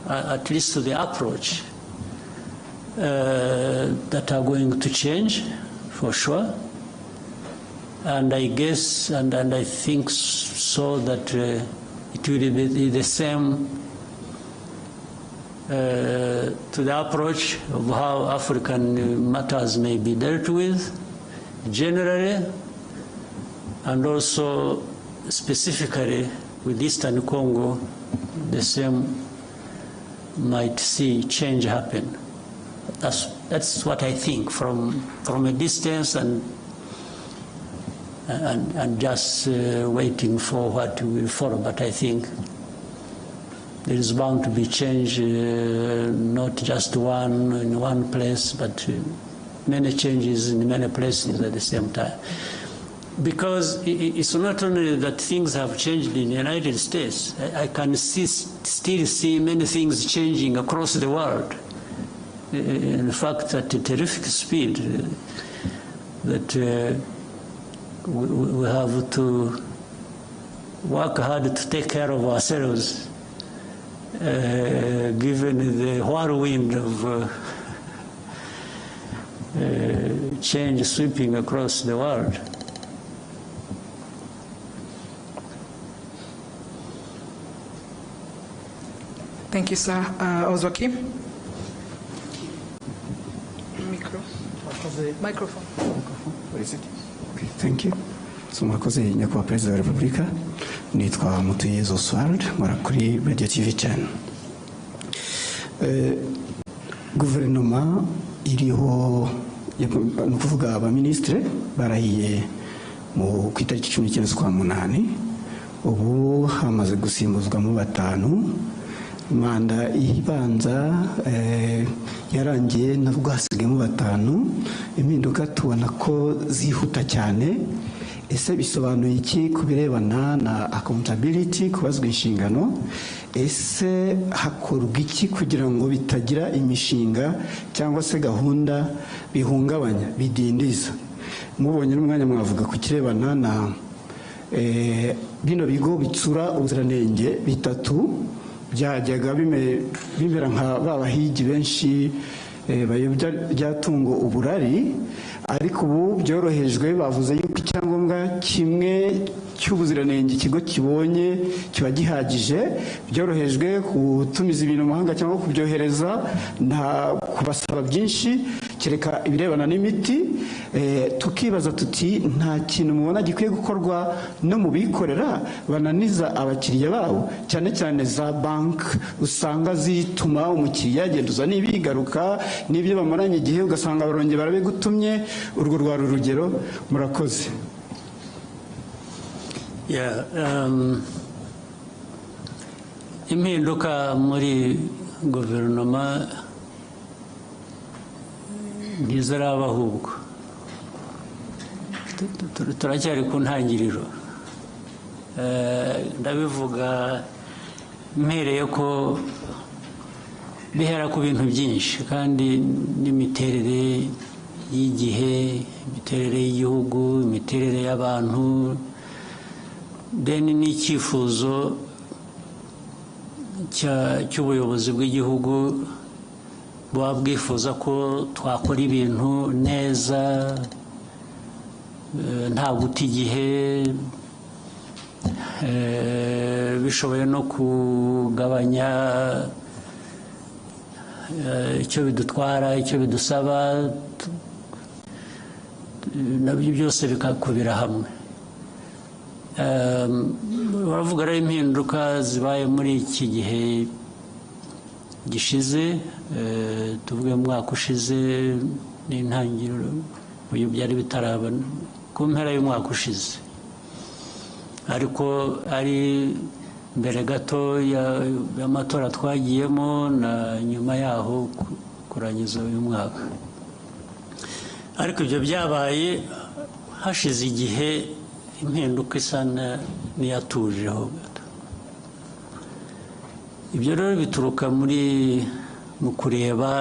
[SPEAKER 3] at least to the approach, that are going to change, for sure. And I guess, and I think so, that it will be the same to the approach of how African matters may be dealt with, generally, and also specifically with Eastern Congo, the same might see change happen. That's what I think from a distance and just waiting for what will follow. But I think there is bound to be change, not just one in one place, but many changes in many places at the same time. Because it's not only that things have changed in the United States, I can still see many things changing across the world. In fact, at a terrific speed, that we have to work hard to take care of ourselves, given the whirlwind of change sweeping across the world.
[SPEAKER 1] Thank you, sir. Ozwakim? Microphone.
[SPEAKER 6] What is it? Okay, thank you. So mwakoze nyakubahwa Perezida wa Repubulika, nitwa Mutuyezu Oswald, nkora kuri RADIO&TV10. Guverinoma iriho no kuvuga abaministre barahiye mu kwitariki 19 z'ukwa munani, ubu hamaze gusimbuzwamo batanu. Manda ibanza yarangiye na rwasigemo batanu, impinduka tubona ko zihuta cyane. Ese bisobanuye iki kubirebana na accountability, kubazwa inshingano? Ese hakorwa iki kugira ngo bitagira imishinga cyangwa se gahunda bihungabanya, bidindiza? Mubonye n'umwanya mwavuga ku kirebana na bino bigo bitsura ubuziranenge bitatu byajyaga bimera nka babahigi benshi bayobya ryatungo uburari, ariko ubu byorohejwe. Bavuze yuko icyangombwa kimwe cy'ubuziranenge ikigo kibonye kiba gihagije, byorohejwe gutumiza ibintu mu mahanga cyangwa kubyohereza, nta kubasaba byinshi kereka ibirebana n'imiti. Tukibaza tuti nta kintu mubona gikwiye gukorwa no mu bikorera bananiza abakiriya babo, cyane cyane za bank usanga zituma umukiriya agenduza n'ibigaruka n'ibyo bamaranye igihe ugasanga barongeye barabigutumye. Urwo rwari urugero. Murakoze.
[SPEAKER 3] impinduka muri guverinoma ntiziraba ahubwo turacyari ku ntangiriro. Ndabivuga mpereye ko bihera ku bintu byinshi kandi n'imiterere y'igihe, imiterere y'igihugu, imiterere y'abantu, deni n'icyifuzo cy'ubuyobozi bw'igihugu buba bwifuza ko twakora ibintu neza nta guta igihe, bishoboye no kugabanya icyo bidutwara, icyo bidusaba, nabyo byose bikakubira hamwe. Baravuga rero impinduka zibaye muri iki gihe gishize, tuvuge mu mwaka ushize n'intangiriro, uyu byari bitaraba ku mpera y'umwaka ushize, ariko ari mbere gato y'amatora twagiyemo na nyuma yaho kurangiza uyu mwaka. Ariko ibyo byabaye hashize igihe, impinduka isa n'iyatujeho gato. Ibyo rero bituruka mu kureba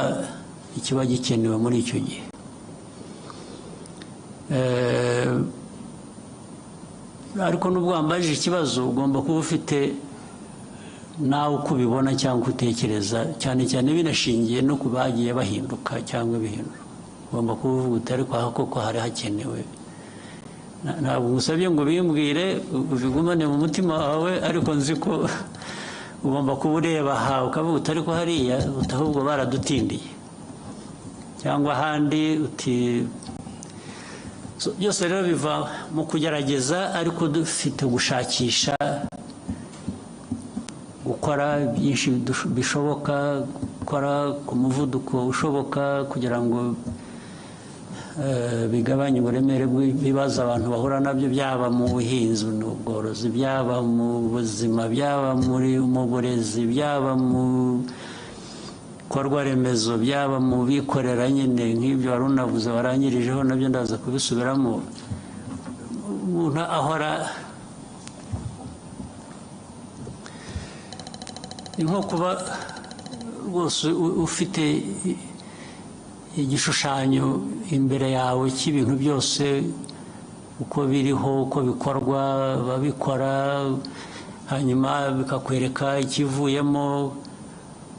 [SPEAKER 3] ikiba gikenewe muri icyo gihe. Ariko nubwo wambajije ikibazo ugomba kuba ufite nawe uko ubibona cyangwa utekereza, cyane cyane binashingiye no ku bagiye bahinduka cyangwa bihindura. Ugomba kuba uvuga uti ariko aha koko hari hakenewe. Ntabwo ngusabye ngo bimbwire ubigumane mu mutima wawe, ariko nzi ko ugomba kuba ureba aha ukavuga uti ariko hariya ahubwo baradutindiye, cyangwa ahandi uti. Byose rero biva mu kugerageza, ariko dufite gushakisha gukora byinshi bishoboka, gukora ku muvuduko ushoboka kugira ngo bigabanye uburemere bw'ibibazo abantu bahura nabyo, byaba mu buhinzi n'ubworozi, byaba mu buzima, byaba mu burezi, byaba mu bikorwa remezo, byaba mu bikorera nyine nk'ibyo wari unavuze warangirijeho, nabyo ndaza kubisubiramo. Umuntu ahora nko kuba rwose ufite igishushanyo imbere yawe cy'ibintu byose uko biriho, uko bikorwa, babikora, hanyuma bikakwereka ikivuyemo,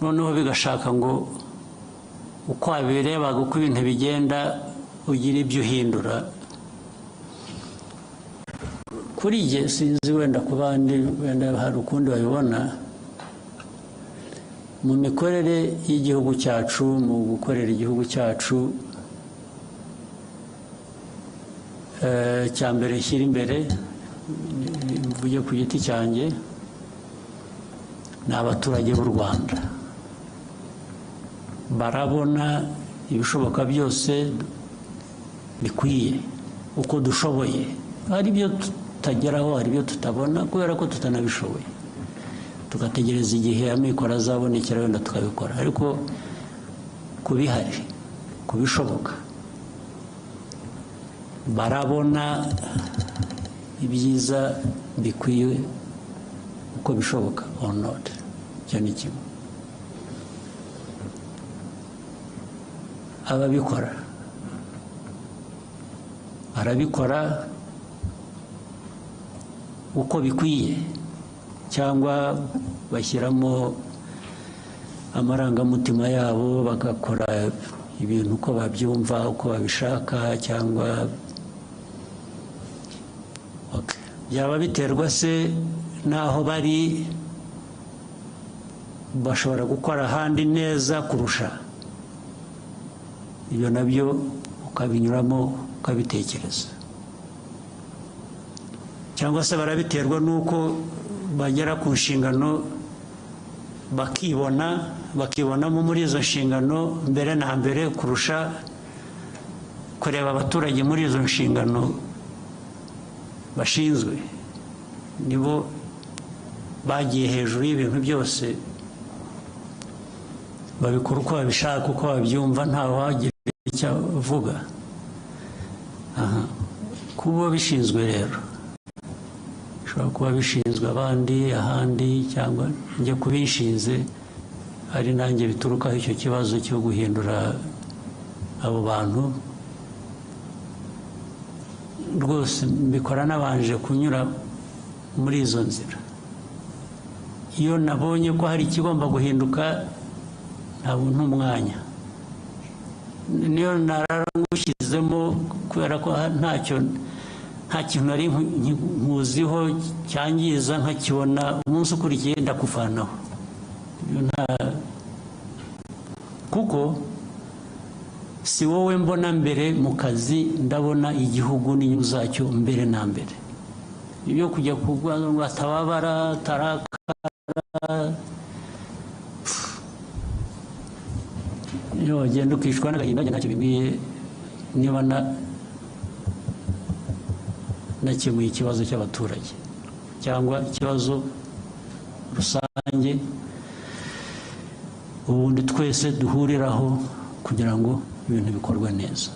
[SPEAKER 3] noneho bigashaka ngo uko wabirebaga uko ibintu bigenda ugira ibyo uhindura. Kuri jye sinzi, wenda ku bandi wenda hari ukundi babibona. Mu mikorere y'igihugu cyacu, mu gukorera igihugu cyacu, cya mbere shyira imbere, mvuge ku giti cyanjye, ni abaturage b'u Rwanda. Barabona ibishoboka byose bikwiye uko dushoboye. Hari ibyo tutageraho, hari ibyo tutabona kubera ko tutanabishoboye, tugategereza igihe amikoro azabonekera wenda tukabikora. Ariko kubihari, kubishoboka, barabona ibyiza bikwiye uko bishoboka or not. Icyo ni kimwe. Ababikora barabikora uko bikwiye, cyangwa bashyiramo amarangamutima yabo bagakora ibintu uko babyumva, uko babishaka, cyangwa byaba biterwa se n'aho bari, bashobora gukora ahandi neza kurusha. Ibyo nabyo ukabinyuramo ukabitekereza. Cyangwa se barabiterwa n'uko bagera ku nshingano bakibonamo muri izo nshingano mbere na mbere kurusha kureba abaturage muri izo nshingano bashinzwe. nibo bagiye hejuru y'ibintu byose babikora uko babishaka uko babyumva ntawe wagira icyo avuga. Kuba bishinzwe rero bishobora kuba bishinzwe abandi ahandi cyangwa njye kubishinze ari nanjye biturukaho icyo kibazo cyo guhindura abo bantu. Rwose mbikora nabanje kunyura muri izo nzira. Iyo nabonye ko hari ikigomba guhinduka ntabwo ntumwanya, niyo narangushyizemo kubera ko nta kintu nari nkuziho cyangiza nkakibona umunsi ukurikiye ndakuvanaho. Kuko si wowe mbona mbere mu kazi, ndabona igihugu n'inyungu zacyo mbere na mbere. Ibyo kujya kuvuga ngo atababara tarakara, iyo wagenda ukishwa n'agahinda ntacyo bibwiye niba nakemuye ikibazo cy'abaturage cyangwa ikibazo rusange ubundi twese duhuriraho kugira ngo ibintu bikorwe neza.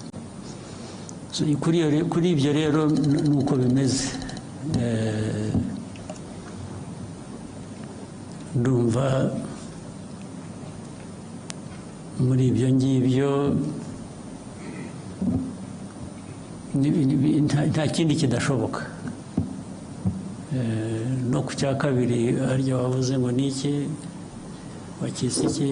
[SPEAKER 3] Kuri ibyo rero nuko bimeze. Ndumva muri ibyo ngibyo nta kindi kidashoboka. No ku cya kabiri harya wavuze ngo ni iki wakise iki?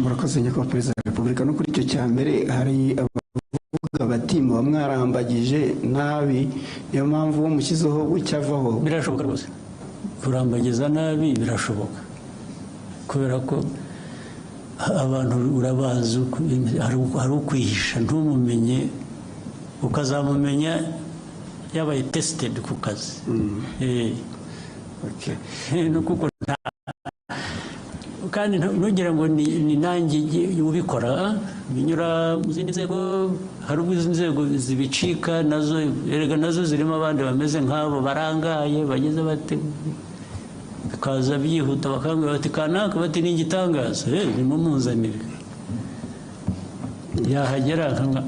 [SPEAKER 6] Murakoze nyakubahwa Perezida wa Repubulika. No kuri icyo cya mbere hari abavuga bati muba mwarambagije nabi niyo mpamvu mushyizeho bucyavaho.
[SPEAKER 3] Birashoboka rwose kurambagiza nabi, birashoboka kubera ko abantu urabazi, hari ukwihisha ntumumenye, ukazamumenya yabaye tested ku kazi. Kuko kandi ntugire ngo ni nanjye ubikora, binyura mu zindi nzego. Hari ubwo izi nzego zibicika nazo, erega nazo zirimo abandi bameze nk'abo barangaye bageze bate, bikaza byihuta bakambwira bati kanaka, bati ni igitangaza, nimumuzanire. Yahagera akanga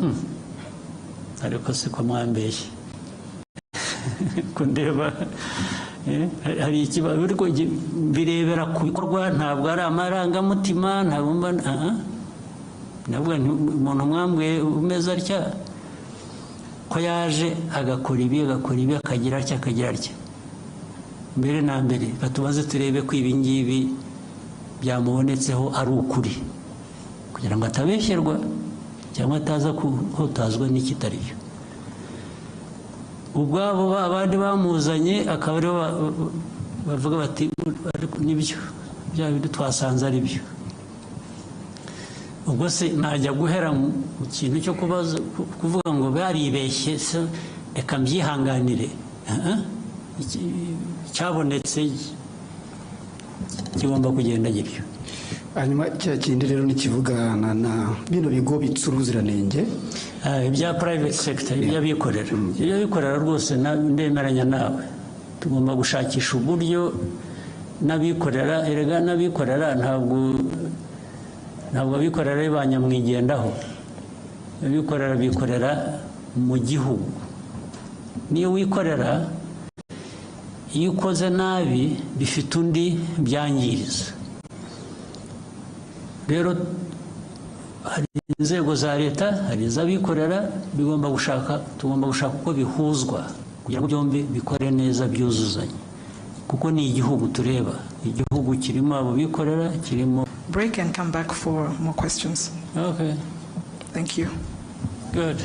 [SPEAKER 3] ariko se ko mwambeshye ko ndeba hari ikibazo, ariko birebera ku bikorwa, ntabwo ari amarangamutima. Ntabwo umuntu mwambwiye umeze atya ko yaje agakora ibi akagira atya. Mbere na mbere batubaze turebe ko ibi ngibi byamubonetseho ari ukuri, kugira ngo atabeshyerwa cyangwa ataza kuhutazwa n'ikitari cyo. Ubwabo abandi bamuzanye akaba aribo bavuga bati nibyo bya bintu twasanze ari byo. Ubwo se najya guhera mu kintu cyo kuvuga ngo baribeshye, reka mbyihanganire. Cyabonetse kigomba kugenda gityo.
[SPEAKER 6] Hanyuma cya kindi rero nikivugana na bino bigo bitsuruziranenge
[SPEAKER 3] ibya private sector, ibyabikorera rwose ndemeranya nawe. Tugomba gushakisha uburyo n'abikorera, erega n'abikorera ntabwo abikorera banyamwigendaho. Abikorera bikorera mu gihugu. Niyo wikorera, iyo ukoze nabi bifite undi byangiriza. Rero hari inzego za leta, hari iz'abikorera, tugomba gushaka uko bihuzwa kugira ngo byombi bikore neza byuzuzanye, kuko ni igihugu tureba. Igihugu kirimo abo bikorera, kirimo.
[SPEAKER 1] Break and come back for more questions.
[SPEAKER 3] Okay.
[SPEAKER 1] Thank you.
[SPEAKER 3] Good.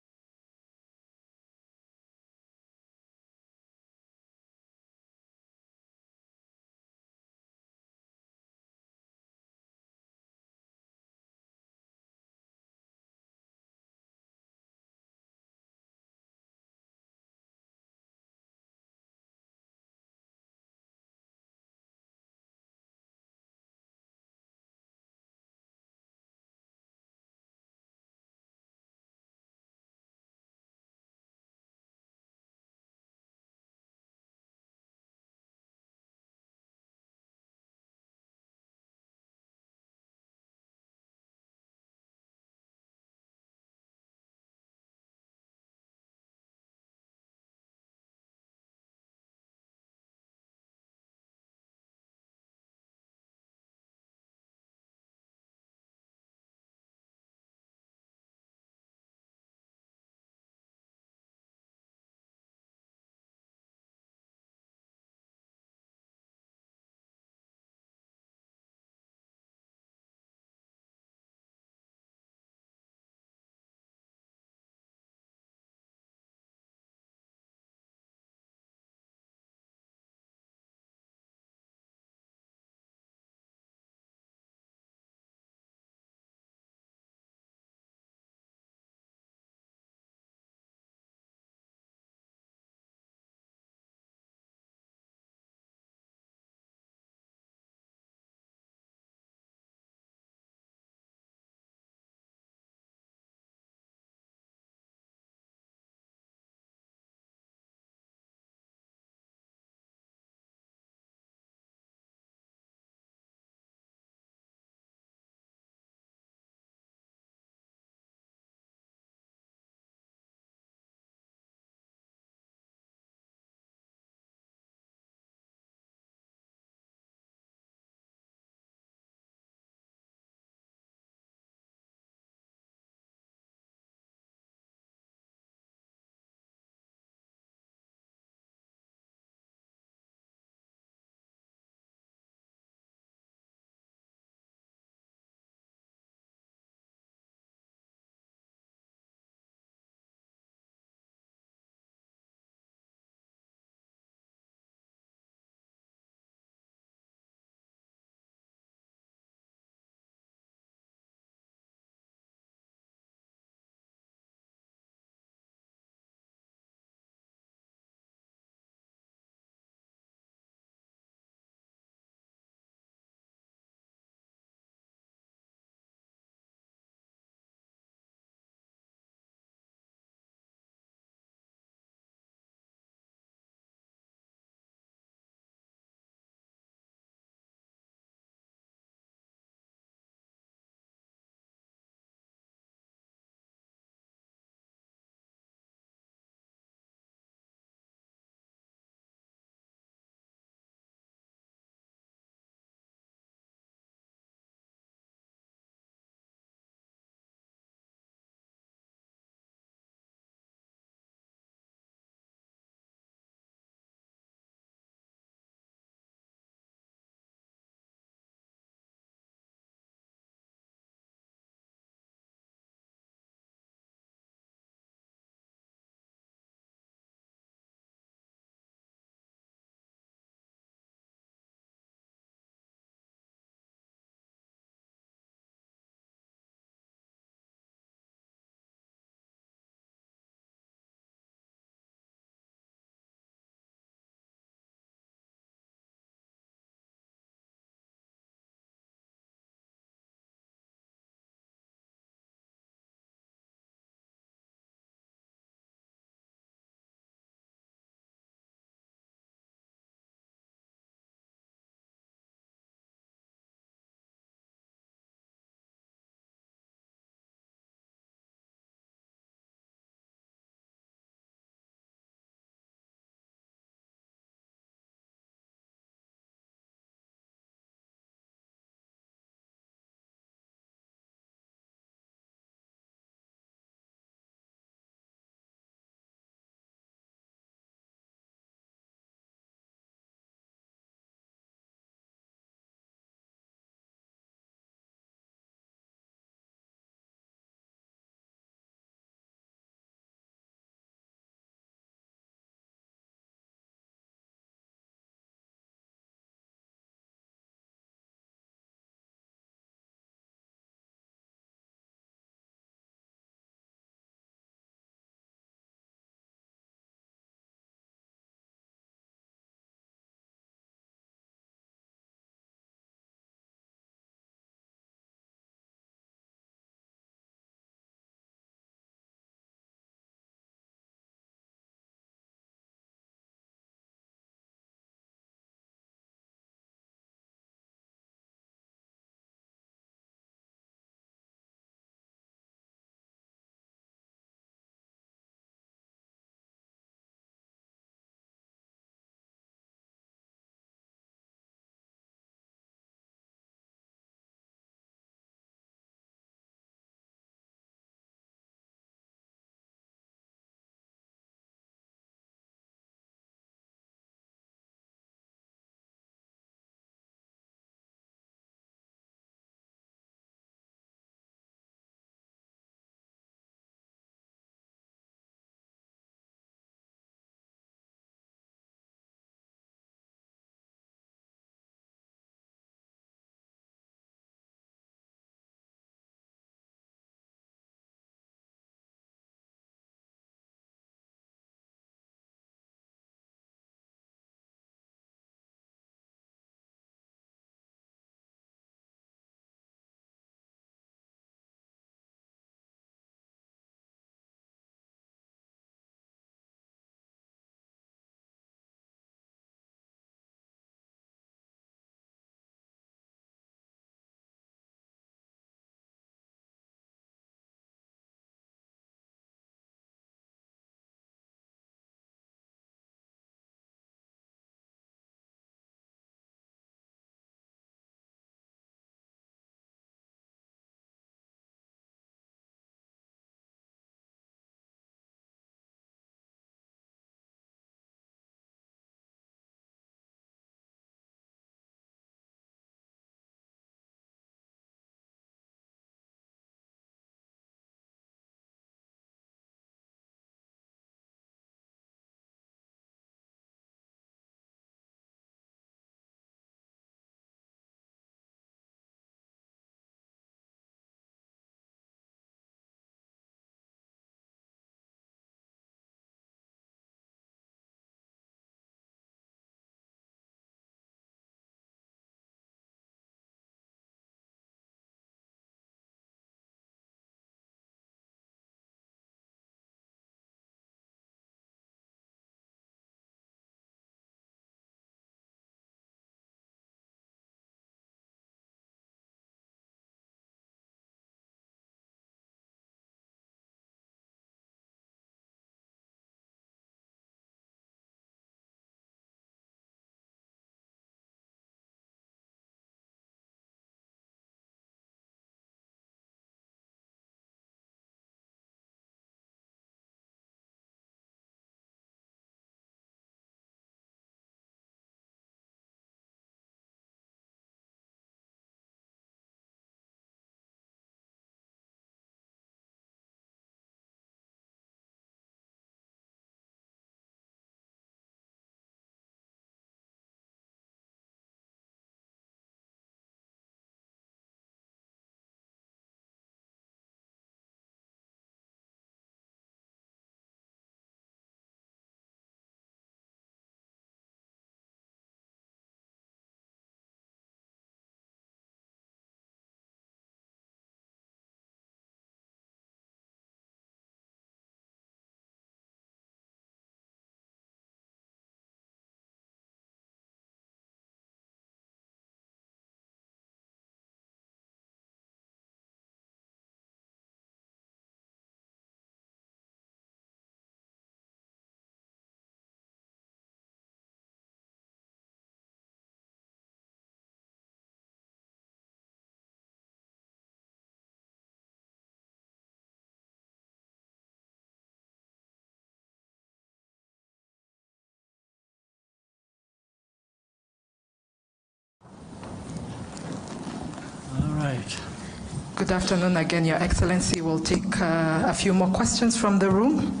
[SPEAKER 1] Good afternoon again, Your Excellency. We'll take a few more questions from the room.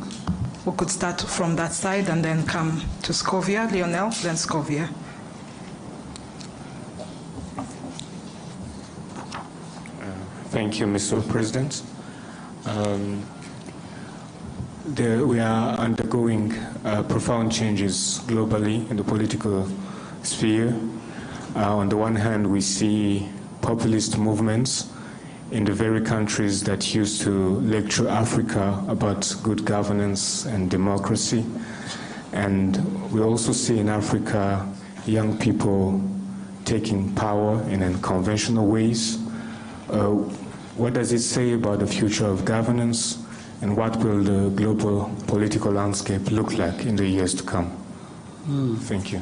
[SPEAKER 1] We could start from that side and then come to Scovia, Lionel, then Scovia.
[SPEAKER 7] Thank you, Mr. President. We are undergoing profound changes globally in the political sphere. On the one hand, we see populist movements in the very countries that used to lecture Africa about good governance and democracy. And we also see in Africa young people taking power in unconventional ways. What does it say about the future of governance, and what will the global political landscape look like in the years to come? Thank you.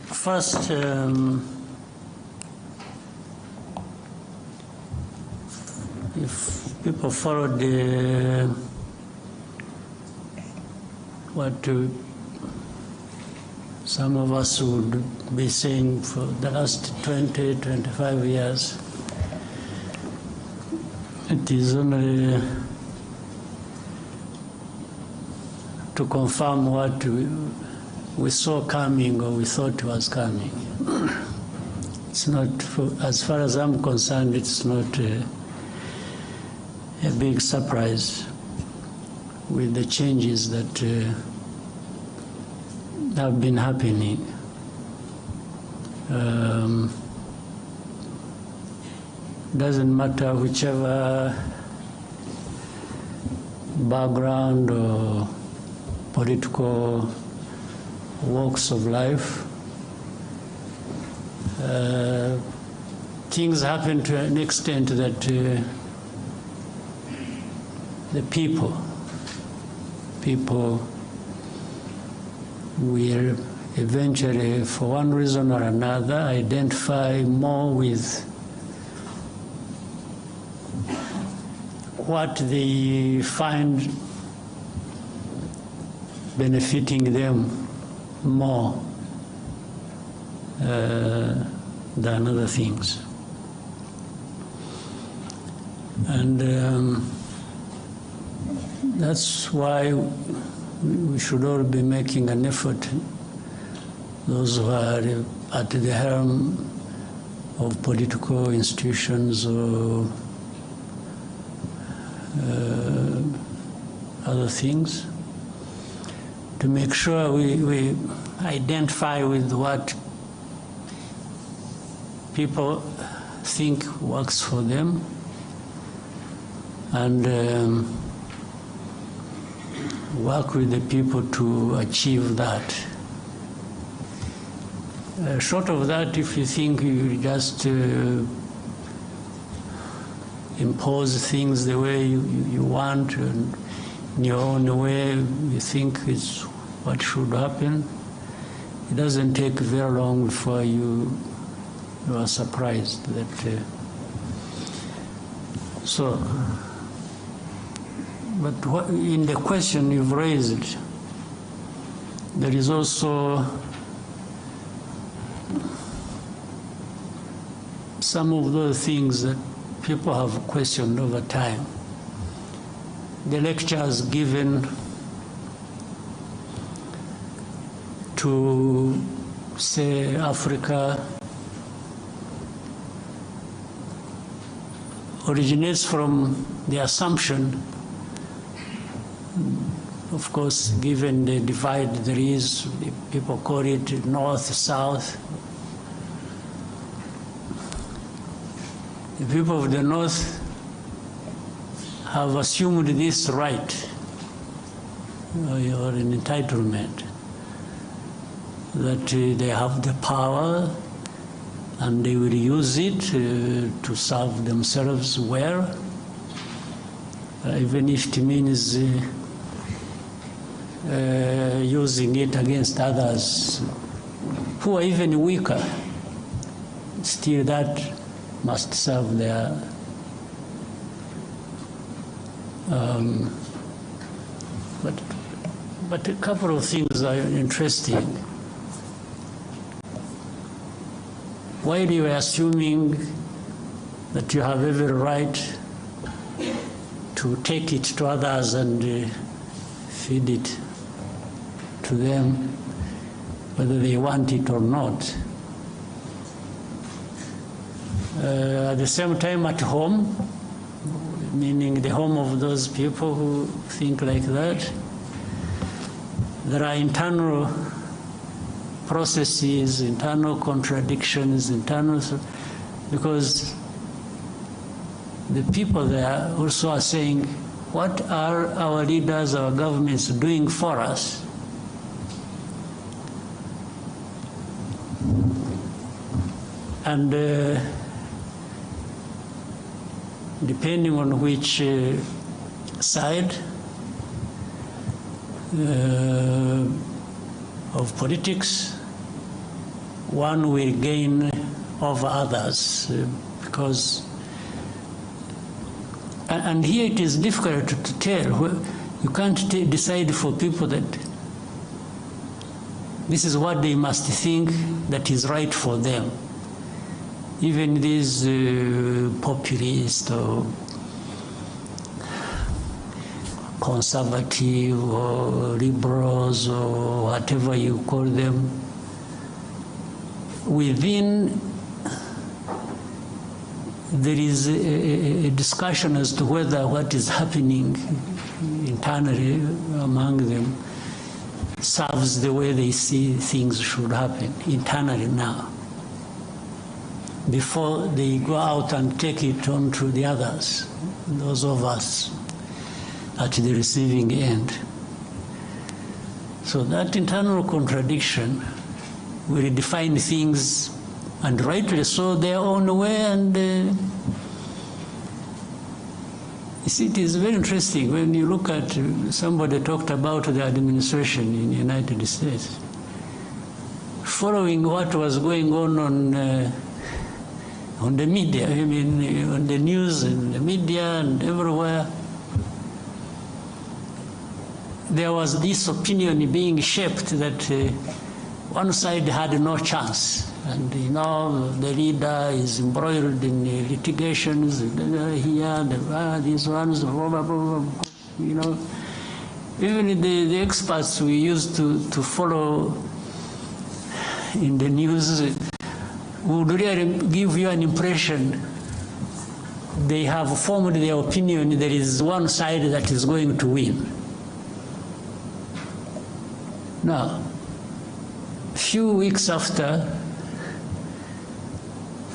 [SPEAKER 3] First, if people follow what some of us would be saying for the last 20, 25 years, it is only to confirm what we saw coming or we thought was coming. It's not, as far as I'm concerned, it's not a big surprise with the changes that have been happening. Doesn't matter whichever background or political walks of life. Things happen to an extent that the people will eventually, for one reason or another, identify more with what they find benefiting them more than other things. And that's why we should all be making an effort, those who are at the helm of political institutions or other things, to make sure we identify with what people think works for them, and work with the people to achieve that. Short of that, if you think you just impose things the way you want, and in your own way you think is what should happen, it doesn't take very long before you are surprised that but what, in the question you've raised, there is also some of those things that people have questioned over time. The lectures given to, say, Africa originates from the assumption, of course, given the divide there is, people call it north, south. The people of the north have assumed this right, or an entitlement, that they have the power and they will use it to serve themselves well, even if it means using it against others who are even weaker. Still, that must serve their but a couple of things are interesting. while you are assuming that you have every right to take it to others and feed it to them, whether they want it or not. At the same time, at home, meaning the home of those people who think like that, there are internal processes, internal contradictions, because the people there also are saying, what are our leaders, our governments doing for us? And depending on which side of politics, one will gain over others, because, and here it is difficult to tell. You can't decide for people that this is what they must think that is right for them. Even these populist or conservative or liberals or whatever you call them, within there is a discussion as to whether what is happening internally among them serves the way they see things should happen internally now, before they go out and take it on to the others, those of us at the receiving end. So that internal contradiction will define things, and rightly so, their own way. And you see, it is very interesting when you look at, somebody talked about the administration in the United States. Following what was going on the media, I mean, on the news and the media and everywhere, there was this opinion being shaped that one side had no chance. And you know, the leader is embroiled in litigations here, these ones, blah, blah, blah, blah, you know. Even the experts we used to follow in the news would really give you an impression they have formed their opinion there is one side that is going to win. Now, a few weeks after,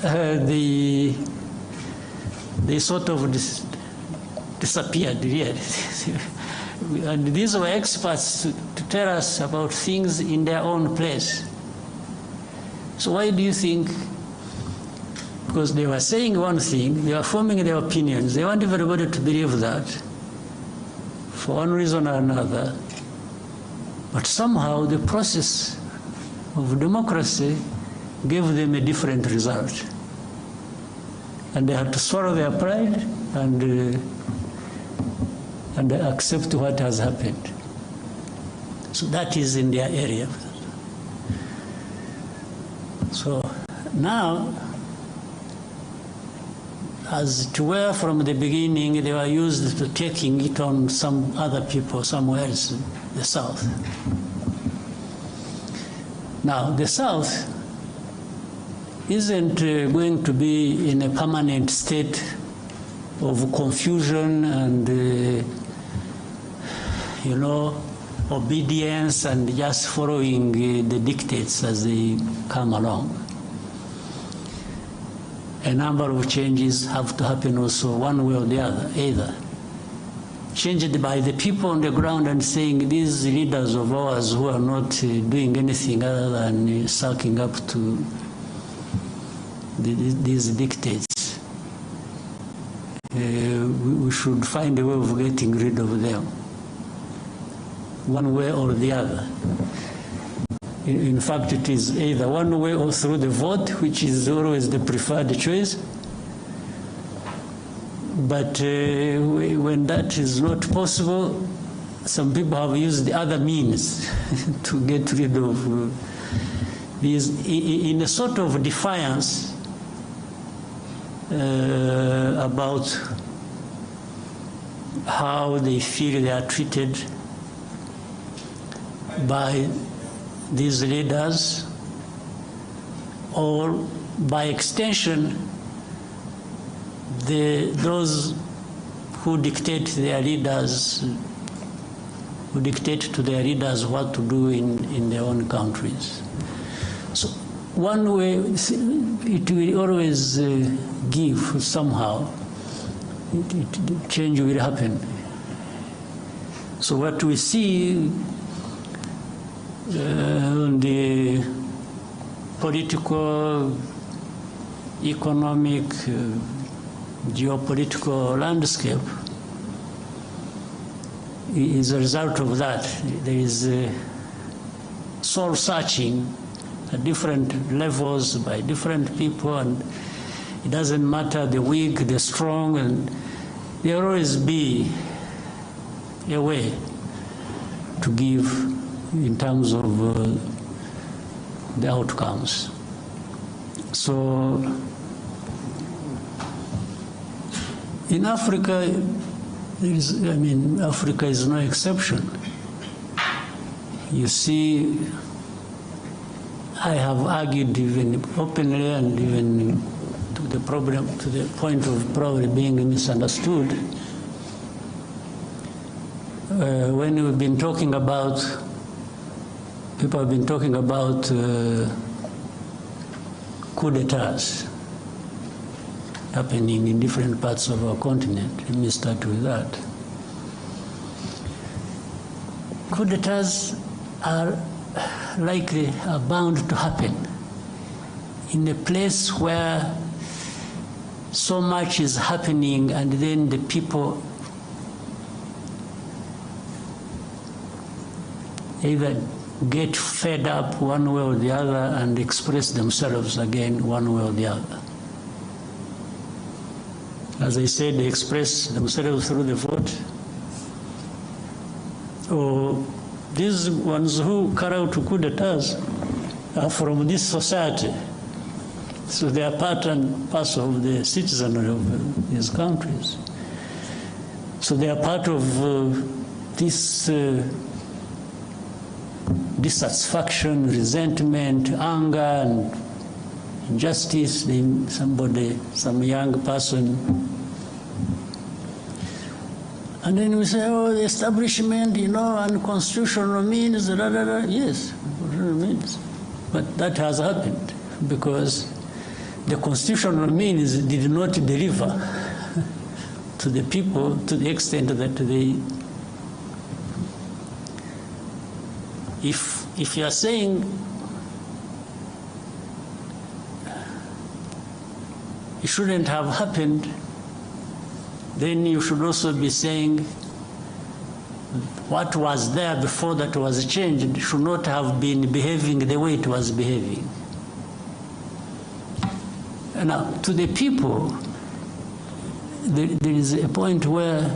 [SPEAKER 3] they sort of disappeared, really. And these were experts to tell us about things in their own place. So why do you think? Because they were saying one thing, they were forming their opinions, they want everybody to believe that for one reason or another. But somehow the process of democracy gave them a different result. And they had to swallow their pride and accept what has happened. So that is in their area. So now, as it were from the beginning, they were used to taking it on some other people somewhere else in the South. Now, the South isn't going to be in a permanent state of confusion and, you know, obedience and just following the dictates as they come along. A number of changes have to happen also one way or the other, either changed by the people on the ground and saying these leaders of ours who are not doing anything other than sucking up to these dictates, we should find a way of getting rid of them, one way or the other. In fact, it is either one way or through the vote, which is always the preferred choice. But when that is not possible, some people have used the other means to get rid of is in a sort of defiance about how they feel they are treated by these leaders, or by extension, those who dictate their leaders, who dictate to their leaders what to do in their own countries. So one way, it will always give somehow, change will happen. So what we see on the political, economic, geopolitical landscape is a result of that. There is soul searching at different levels by different people, and it doesn't matter the weak, the strong, and there will always be a way to give in terms of the outcomes. So in Africa, Africa is no exception. You see, I have argued even openly and even to the point of probably being misunderstood. When we've been talking about, people have been talking about coup d'etats happening in different parts of our continent. Let me start with that. Coup d'etats are bound to happen in a place where so much is happening, and then the people either get fed up one way or the other and express themselves again one way or the other. As I said, they express themselves through the vote. Or these ones who carry out coup d'etats are from this society. So they are part and parcel of the citizenry of these countries. So they are part of this dissatisfaction, resentment, anger, and injustice. Some young person. And then we say, oh, the establishment, unconstitutional means, Yes, constitutional means. But that has happened because the constitutional means did not deliver to the people to the extent that they. If you are saying it shouldn't have happened, then you should also be saying what was there before that was changed should not have been behaving the way it was behaving. Now, to the people, there is a point where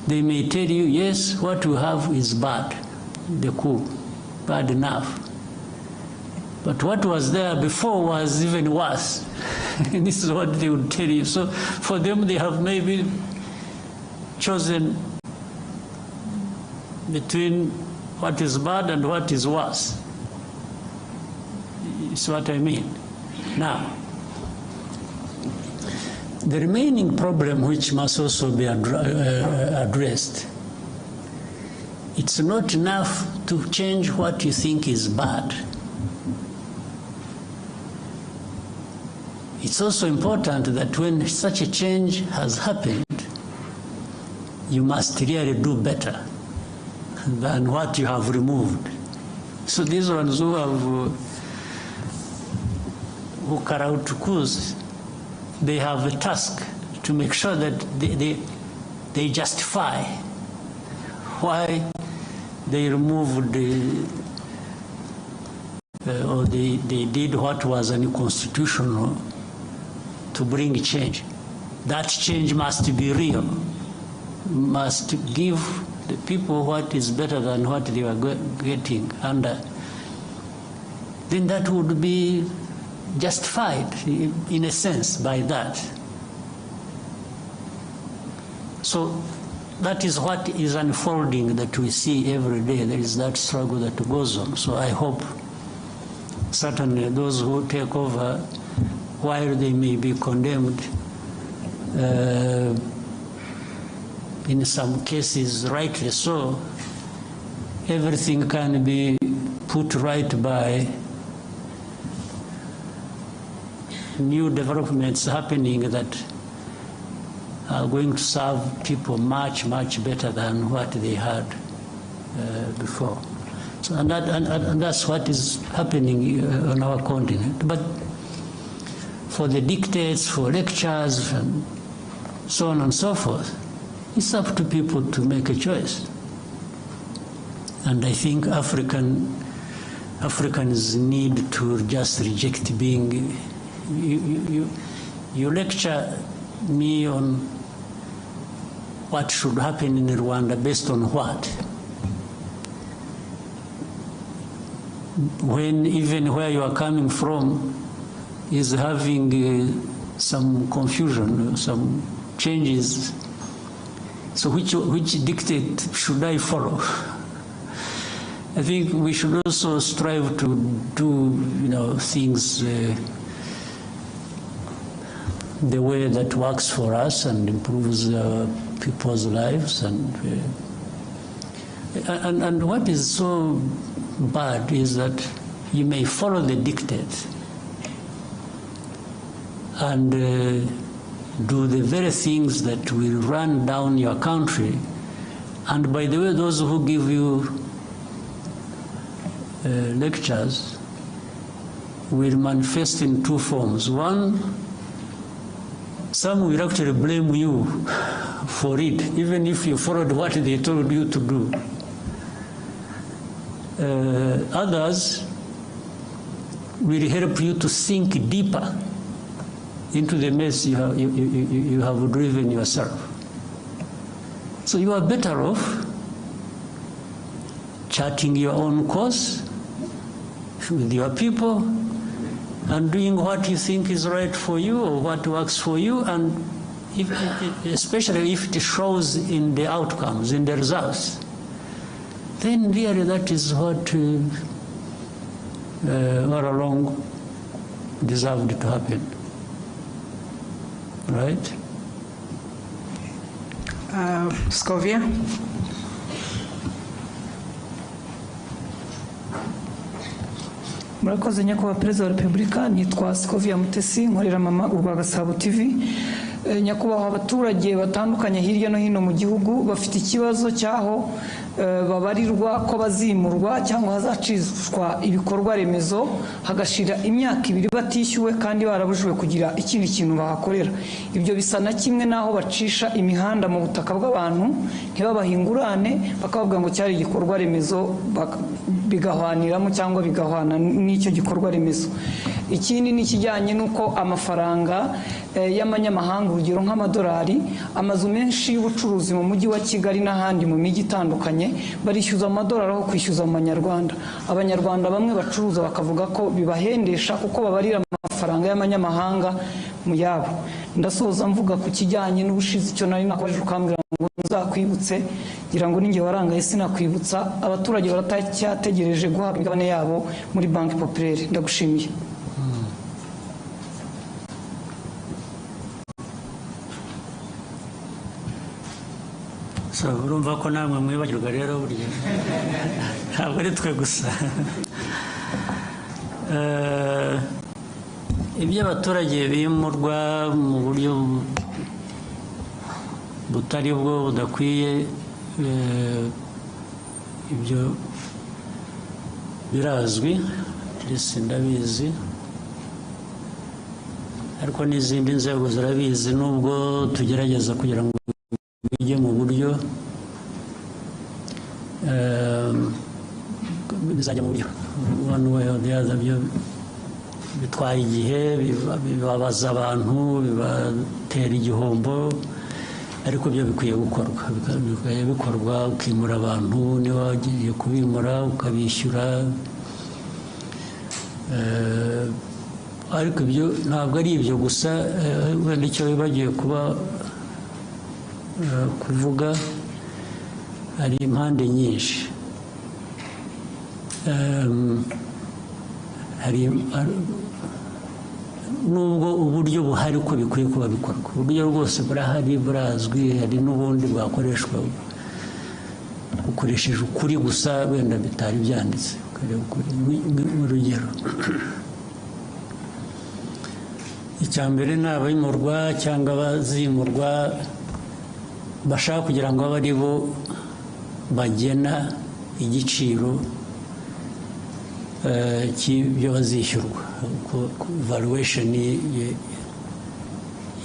[SPEAKER 3] they may tell you, yes, what you have is bad, the coup, bad enough. But what was there before was even worse. And this is what they would tell you. So for them, they have maybe chosen between what is bad and what is worse. It's what I mean. Now, the remaining problem, which must also be addressed, it's not enough to change what you think is bad. It's also important that when such a change has happened, you must really do better than what you have removed. So these ones who carry out coups, they have a task to make sure that they justify why they removed or they did what was unconstitutional to bring change. That change must be real, must give the people what is better than what they were getting under then that would be justified in a sense by that. So that is what is unfolding that we see every day. There is that struggle that goes on. So I hope certainly those who take over, while they may be condemned, in some cases rightly so, everything can be put right by new developments happening that are going to serve people much, much better than what they had before. So, and that's what is happening on our continent. But for the dictates, for lectures, and so on and so forth, it's up to people to make a choice. And I think Africans need to just reject being, you lecture me on what should happen in Rwanda based on what? When even where you are coming from is having some confusion, some changes. So which dictate should I follow? I think we should also strive to do, things the way that works for us and improves people's lives. And what is so bad is that you may follow the dictate and do the very things that will run down your country. And by the way, those who give you lectures will manifest in two forms. One, some will actually blame you for it, even if you followed what they told you to do. Others will help you to sink deeper into the mess you have driven yourself. So you are better off charting your own course with your people and doing what you think is right for you or what works for you, and especially if it shows in the outcomes, in the results, then really that is what all along deserved to happen. Right?
[SPEAKER 1] Scovia?
[SPEAKER 8] Murakoze nyakubahwa Perezida wa Repubulika, nitwa Scovia Mutesi, nkorera mama Urwagasabo TV. Nyakubahwa abaturage batandukanye hirya no hino mu gihugu bafite ikibazo cyaho babarirwa ko bazimurwa cyangwa hazacishwa ibikorwa remezo hagashira imyaka 2 batishyuwe kandi barabujwe kugira ikindi kintu bahakorera. Ibyo bisa na kimwe naho bacisha imihanda mu butaka bw'abantu ntibabahingurane bakavuga ngo cyari igikorwa remezo bigahwaniramo cyangwa bigahwana n'icyo gikorwa remezo. Ikindi ni kijyanye nuko amafaranga y'amanyamahanga urugero nk'amadolari, amazu menshi y'ubucuruzi mu mujyi wa Kigali n'ahandi mu mijyi itandukanye barishyuza amadolari aho kwishyuza amanyarwanda. Abanyarwanda bamwe bacuruza bakavuga ko bibahendesha kuko babarira amafaranga y'amanyamahanga mu yabo. Ndasoza mvuga ku kijyanye n'ubushize icyo nari nakoresha ukambira ngo nzakwibutse ngira ngo ninge warangaye sinakwibutsa abaturage baratacyategereje guhabwa imigabane yabo muri Banki Populaire. Ndagushimiye.
[SPEAKER 3] urumva ko namwe mwibagirwa rero burya ntabwo ari twe gusa. Ibyo abaturage bimurwa mu buryo butari bwo budakwiye, ibyo birazwi ndetse ndabizi, ariko n'izindi nzego zirabizi nubwo tugerageza kugira ngo bijye mu buryo bizajya mu buryo one way or the other. Byo bitwara igihe, bibabaza abantu, bibatera igihombo, ariko byo bikwiye gukorwa. Bikwiye bikorwa, ukimura abantu, niba wagiye kubimura ukabishyura, ariko ibyo ntabwo ari ibyo gusa wenda icyo bibagiye kuvuga hari impande nyinshi hari nubwo uburyo buhari ko bikwiye kuba bikorwa uburyo rwose burahari burazwi hari n'ubundi bwakoreshwa ukoresheje ukuri gusa wenda bitari byanditse mu rugero icya mbere ni abimurwa cyangwa abazimurwa bashaka kugira ngo abe ari bo bagena igiciro cy'ibyo bazishyurwa valuation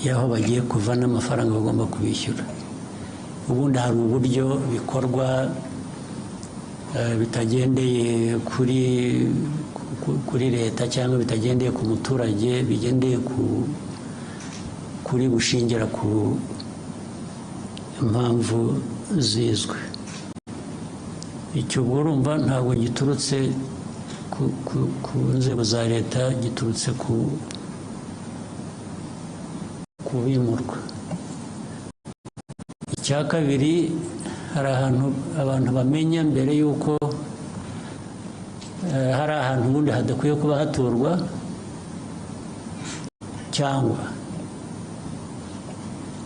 [SPEAKER 3] y'aho bagiye kuva n'amafaranga bagomba kubishyura ubundi hari uburyo bikorwa bitagendeye kuri leta cyangwa bitagendeye ku muturage bigendeye kuri gushingira ku impamvu zizwe icyo urumva ntabwo giturutse ku nzego za leta giturutse ku bimurwa icya kabiri hari ahantu abantu bamenya mbere y'uko hari ahantu ubundi hadakwiye kuba haturwa cyangwa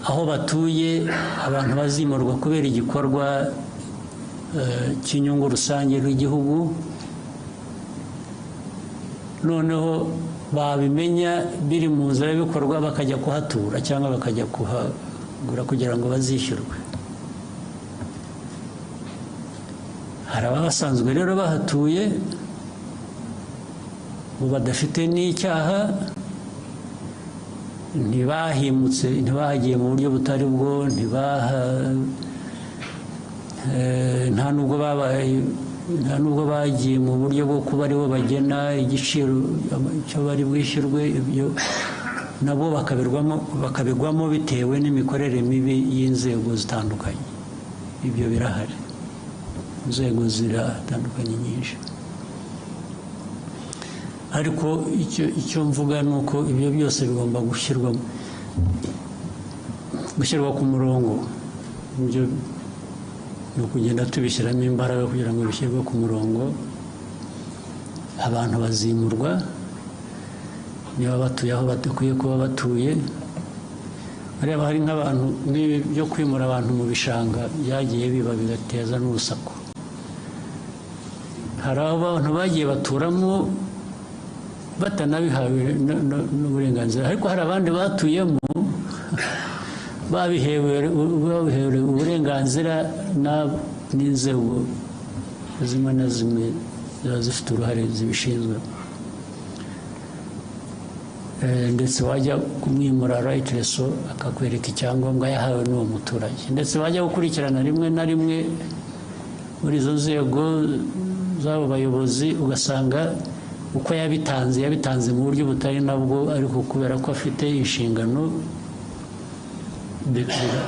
[SPEAKER 3] aho batuye abantu bazimurwa kubera igikorwa cy'inyungu rusange rw'igihugu noneho babimenya biri mu nzira y'ibikorwa bakajya kuhatura cyangwa bakajya kuhagura kugira ngo bazishyurwe hari abasanzwe rero bahatuye ubu badafite n'icyaha ntibahimutse ntibahagiye mu buryo butari bwo nta nubwo bagiye mu buryo bwo kuba aribo bagena igiciro cyo bari bwishyurwe ibyo nabo bakabigwamo bitewe n'imikorere mibi y'inzego zitandukanye ibyo birahari inzego ziratandukanye nyinshi ariko icyo mvuga ni uko ibyo byose bigomba gushyirwa ku murongo ibyo ni ukugenda tubishyiramo imbaraga kugira ngo bishyirwe ku murongo abantu bazimurwa niba batuye aho badakwiye kuba batuye hariya hari nk'abantu n'ibi byo kwimura abantu mu bishanga byagiye biba bigateza n'urusaku hari abantu bagiye baturamo batanabihawe n'uburenganzira ariko hari abandi batuyemo babihewe uburenganzira n'inzego zimwe na zimwe ziba zifite uruhare zibishinzwe ndetse wajya kumwimura rayitireso akakwereka icyangombwa yahawe n'uwo muturage ndetse wajya gukurikirana rimwe na rimwe muri izo nzego z'abo bayobozi ugasanga uko yabitanze mu buryo butari nabwo ariko kubera ko afite inshingano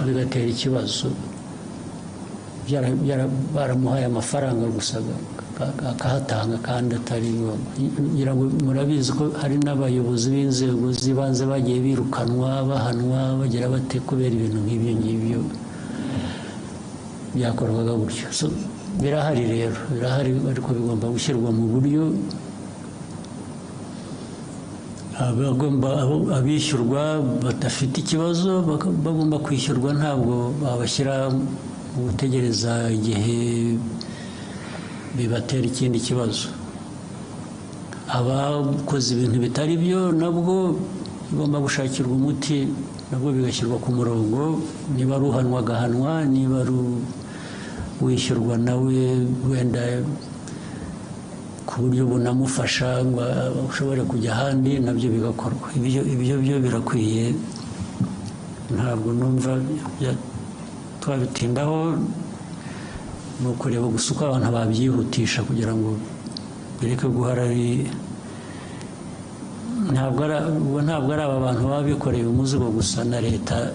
[SPEAKER 3] bigatera ikibazo baramuhaye amafaranga gusa akahatanga kandi atari ngombwa ngira ngo murabizi ko hari n'abayobozi b'inzego z'ibanze bagiye birukanwa bahanwa bagira bate kubera ibintu nk'ibyo ngibyo byakorwaga gutyo birahari rero birahari ariko bigomba gushyirwa mu buryo abishyurwa badafite ikibazo bagomba kwishyurwa ntabwo babashyira mu gutegereza igihe bibatera ikindi kibazo abakoze ibintu bitari byo nabwo bigomba gushakirwa umuti nabwo bigashyirwa ku murongo niba ari uhanwa agahanwa niba ari wishyurwa nawe wenda ku buryo bunamufasha ngo ushobore kujya ahandi nabyo bigakorwa ibyo byo birakwiye ntabwo numva twabitindaho ni ukureba gusa uko abantu babyihutisha kugira ngo bireke guhora ari ntabwo ari aba bantu baba bikoreye umuzigo gusa na leta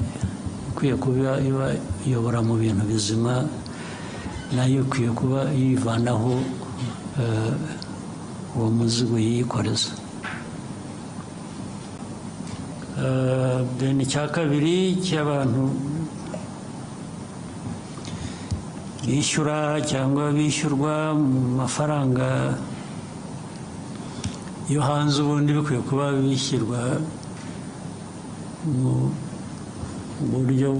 [SPEAKER 3] ikwiye kuba iyobora mu bintu bizima nayo ikwiye kuba yivanaho uwo muzigo yikoreza. Then icya kabiri cy'abantu bishyura cyangwa bishyurwa mu mafaranga yo hanze, ubundi bikwiye kuba bishyirwa mu buryo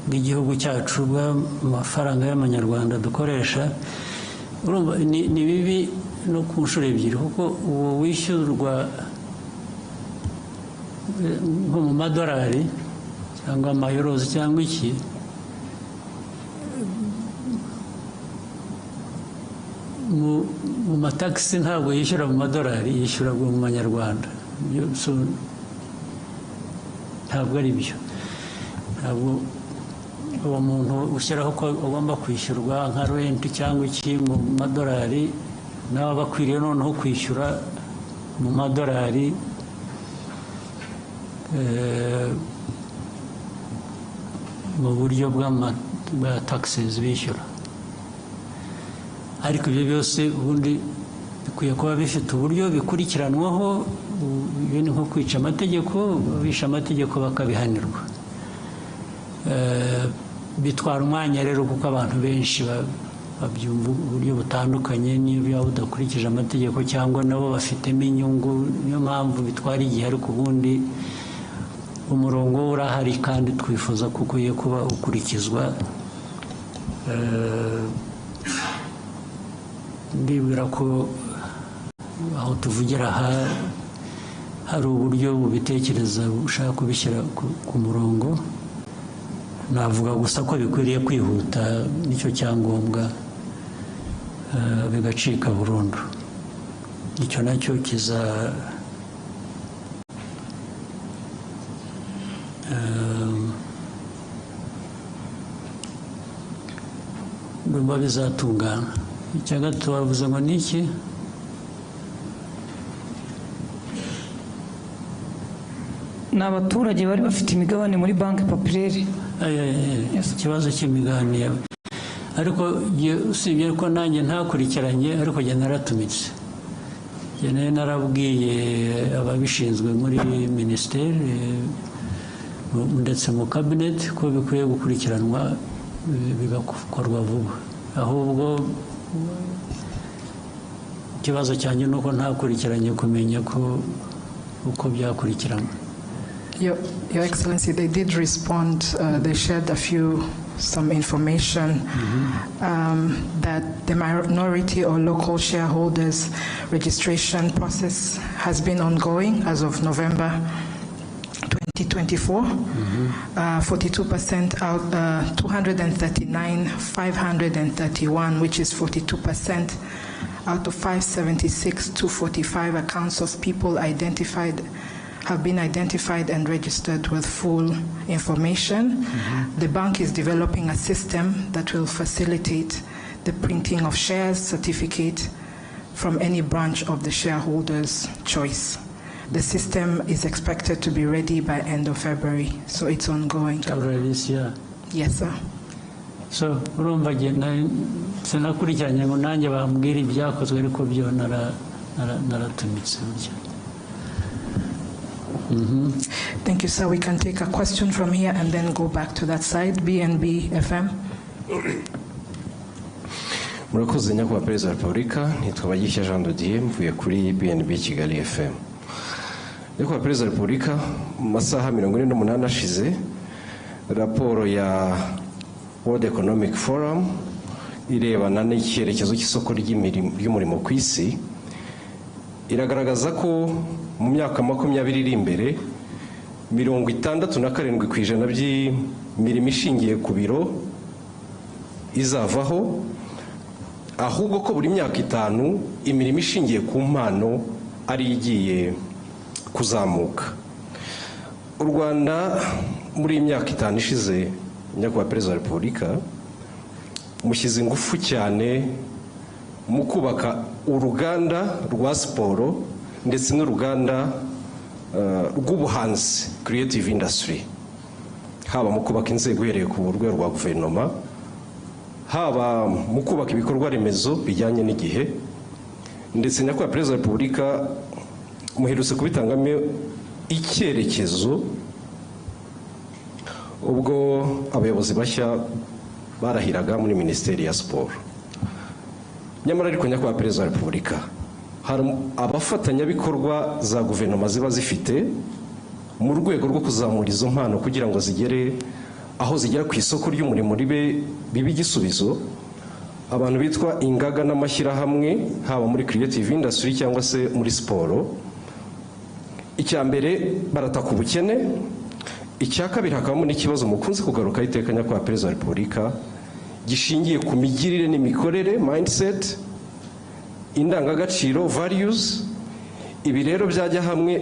[SPEAKER 3] bw'igihugu cyacu bw'amafaranga y'amanyarwanda dukoresha. Urumva ni bibi no ku nshuro ebyiri, kuko uwo wishyurwa nko mu madolari cyangwa amayorozi cyangwa iki, mu matagisi ntabwo yishyura mu madolari, yishyura mu manyarwanda. Ntabwo ari byo. Ntabwo uwo muntu ushyiraho ko agomba kwishyurwa nka renti cyangwa iki mu madolari, nawe aba akwiriye noneho kwishyura mu madolari mu buryo bwa taxes bishyura. Ariko ibyo byose ubundi bikwiye kuba bifite uburyo bikurikiranwaho. Ibyo ni nko kwica amategeko, bisha amategeko bakabihanirwa. Bitwara umwanya rero, kuko abantu benshi babyumva uburyo butandukanye, niba budakurikije amategeko cyangwa nabo bafitemo inyungu, niyo mpamvu bitwara igihe. Ariko ubundi umurongo urahari kandi twifuza ko ukwiye kuba ukurikizwa. Ndibwira ko aho tuvugira aha hari uburyo bubitekereza bushaka kubishyira ku murongo. Navuga gusa ko bikwiriye kwihuta, nicyo cyangombwa, bigacika burundu. Icyo nacyo kiza ndumva bizatungana. Icya gatatu bavuze ngo ni iki?
[SPEAKER 8] Ni abaturage bari bafite imigabane muri banki populaire.
[SPEAKER 3] Ikibazo cy'imigabane. Ariko usibye ko nanjye ntakurikiranye, ariko njye naratumitse. Njye narabwiye ababishinzwe muri minisiteri ndetse mu kabineti ko bikwiye gukurikiranwa, bigakorwa vuba. Ahubwo ikibazo cyanjye nuko ntakurikiranye kumenya ko uko byakurikiranwa.
[SPEAKER 1] Your Excellency, they did respond. They shared some information that the minority or local shareholders registration process has been ongoing as of November 2024. 42% out, 239,531, which is 42% out of 576 to 45 accounts of people have been identified and registered with full information. The bank is developing a system that will facilitate the printing of shares certificate from any branch of the shareholders' choice. The system is expected to be ready by end of February, so it's ongoing.
[SPEAKER 3] Already this year?
[SPEAKER 1] Yes, sir.
[SPEAKER 3] So, urumva sinakurikiranye ngo nanjye bambwira ibyakozwe, ariko byo naratumitse burya.
[SPEAKER 1] Thank you, sir. We can take a question from here and then go back to that side. BNB FM.
[SPEAKER 9] Murakoze nyakubahwa Perezida wa Repubulika, nitwa Bagisha Jean de Dieu, mvuye kuri BNB Kigali FM. Nyakubahwa Perezida wa Repubulika, mu masaha 48 ashize, raporo ya World Economic Forum irebana n'icyerekezo cy'isoko ry'umurimo ku isi iragaragaza ko mu myaka 20 iri imbere 67% by'imirimo ishingiye ku biro izavaho, ahubwo ko buri myaka 5 imirimo ishingiye ku mpano ari igiye kuzamuka. U Rwanda muri imyaka 5 ishize, nyakubahwa Perezida wa Repubulika, mushyize ingufu cyane mu kubaka uruganda rwa siporo ndetse n'uruganda rw'ubuhanzi, creative industry, haba mu kubaka inzego uhereye ku rwego rwa guverinoma, haba mu kubaka ibikorwa remezo bijyanye n'igihe, ndetse nyakubahwa perezida wa repubulika muherutse kubitangamo icyerekezo ubwo abayobozi bashya barahiraga muri minisiteri ya siporo. Nyamara ariko nyakubahwa perezida wa repubulika, hari abafatanyabikorwa za guverinoma ziba zifite mu rwego rwo kuzamura izo mpano kugira ngo zigere aho zigera ku isoko ry'umurimo bibe igisubizo. Abantu bitwa ingaga n'amashyirahamwe, haba muri creative industry cyangwa se muri siporo. Icya mbere barataka ubukene, icya kabiri hakabamo n'ikibazo mukunze kugaruka iteka nyakubahwa perezida wa repubulika gishingiye ku migirire n'imikorere, mindset, indangagaciro, values. Ibi rero byajya hamwe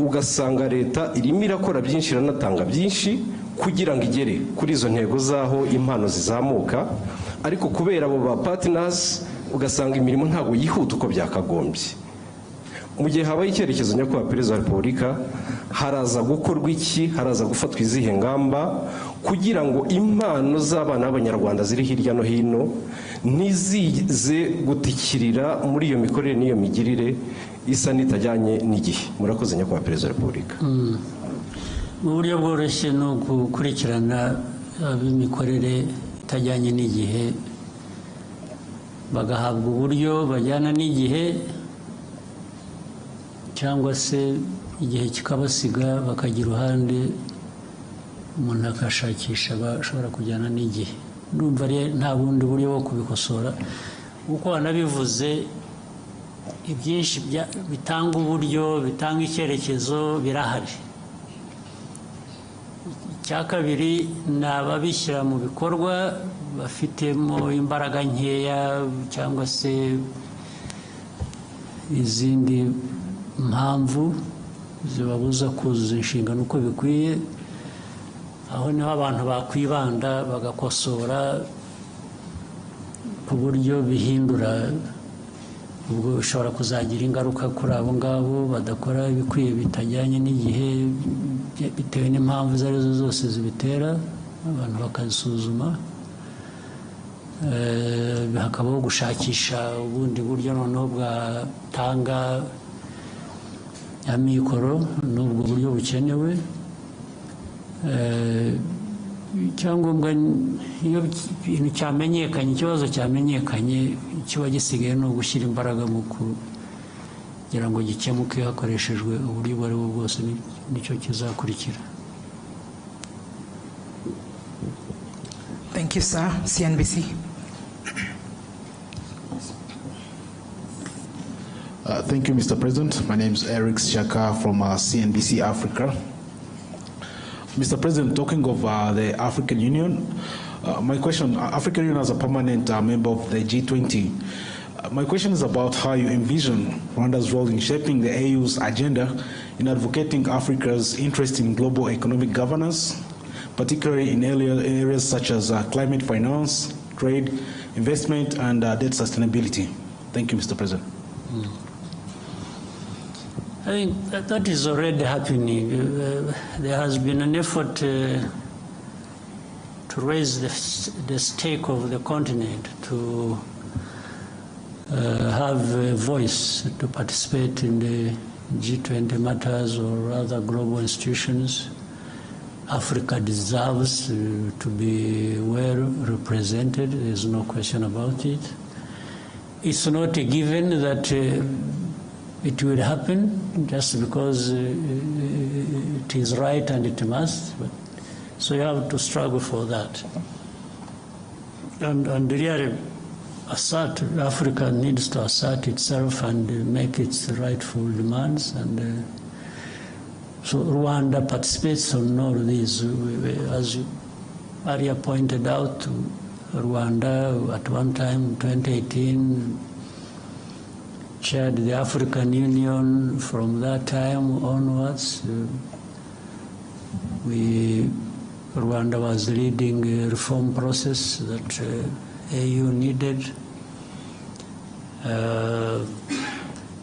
[SPEAKER 9] ugasanga leta irimo irakora byinshi, iranatanga byinshi kugira ngo igere kuri izo ntego zaho impano zizamuka, ariko kubera abo ba partners ugasanga imirimo ntabwo yihuta uko byakagombye. Mu gihe habaye icyerekezo nyakubahwa perezida wa repubulika, haraza gukorwa iki, haraza gufatwa izihe ngamba kugira ngo impano z'abana b'abanyarwanda ziri hirya no hino ntizize gutikirira muri iyo mikorere n'iyo migirire isa n'itajyanye n'igihe. Murakoze nyakubahwa perezida wa repubulika.
[SPEAKER 3] Mu buryo bworoshye ni ugukurikirana ab'imikorere itajyanye n'igihe, bagahabwa uburyo bajyana n'igihe, cyangwa se igihe kikabasiga bakagira uruhande umuntu akashakisha bashobora kujyana n'igihe. Ndumva nta bundi buryo bwo kubikosora, kuko wanabivuze ibyinshi bitanga uburyo, bitanga icyerekezo birahari. Icya kabiri ni ababishyira mu bikorwa bafitemo imbaraga nkeya cyangwa se izindi mpamvu zibabuza kuzuza inshingano uko bikwiye. Aho niho abantu bakwibanda bagakosora ku buryo bihindura, ubwo bishobora kuzagira ingaruka kuri abo ngabo badakora ibikwiye bitajyanye n'igihe, bitewe n'impamvu izo arizo zose zibitera, abantu bakazisuzuma. Hakabaho gushakisha ubundi buryo noneho bwatanga amikoro n'ubwo buryo bukenewe. Icyangombwa iyo ikintu cyamenyekanye, ikibazo cyamenyekanye, kiba gisigaye no gushyira imbaraga mu kugira ngo gikemuke hakoreshejwe uburyo ubwo ari bwo bwose, nicyo kizakurikira.
[SPEAKER 1] Thank you, sir. CNBC.
[SPEAKER 10] Thank you, Mr. President. My name is Eric Shaka from CNBC Africa. Mr. President, talking of the African Union, my question, African Union as a permanent member of the G20, my question is about how you envision Rwanda's role in shaping the AU's agenda in advocating Africa's interest in global economic governance, particularly in areas such as climate finance, trade, investment, and debt sustainability. Thank you, Mr. President.
[SPEAKER 3] I think that is already happening. There has been an effort to raise the stake of the continent, to have a voice, to participate in the G20 matters or other global institutions. Africa deserves to be well represented. There's no question about it. It's not a given that it will happen just because it is right and it must. But, so you have to struggle for that. And really, Africa needs to assert itself and make its rightful demands. And so Rwanda participates on all these. As Maria pointed out, Rwanda at one time, 2018, chaired the African Union. From that time onwards. Rwanda was leading a reform process that AU needed.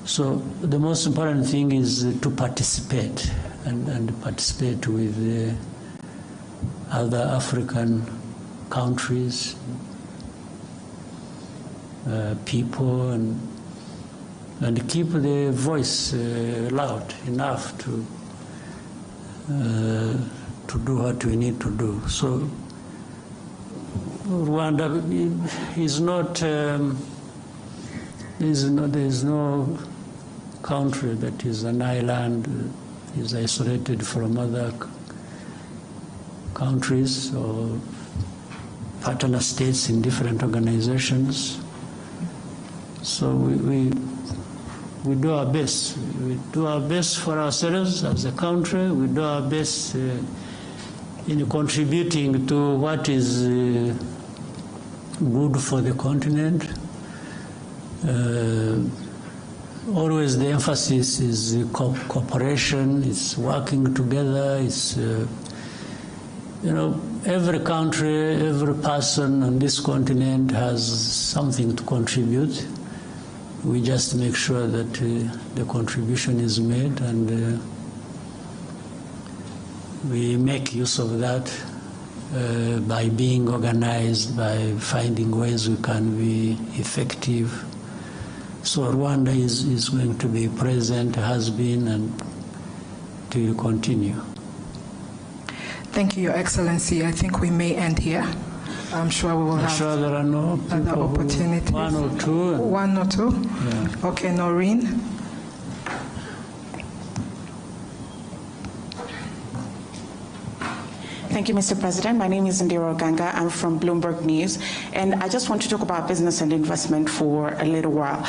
[SPEAKER 3] So the most important thing is to participate and participate with other African countries, people, and and keep the voice loud enough to do what we need to do. So Rwanda is not, there is no country that is an island, is isolated from other countries or partner states in different organizations. So we do our best. We do our best for ourselves as a country. We do our best in contributing to what is good for the continent. Always the emphasis is cooperation, it's working together, it's, every country, every person on this continent has something to contribute. We just make sure that the contribution is made, and we make use of that by being organized, by finding ways we can be effective. So Rwanda is going to be present, has been, and will continue.
[SPEAKER 1] Thank you, Your Excellency. I think we may end here. I'm sure we will have
[SPEAKER 3] there are no
[SPEAKER 1] other opportunities.
[SPEAKER 3] One or two.
[SPEAKER 1] One or two?
[SPEAKER 3] Yeah.
[SPEAKER 1] Okay, Noreen.
[SPEAKER 11] Thank you, Mr. President. My name is Indira Oganga. I'm from Bloomberg News, and I just want to talk about business and investment for a little while.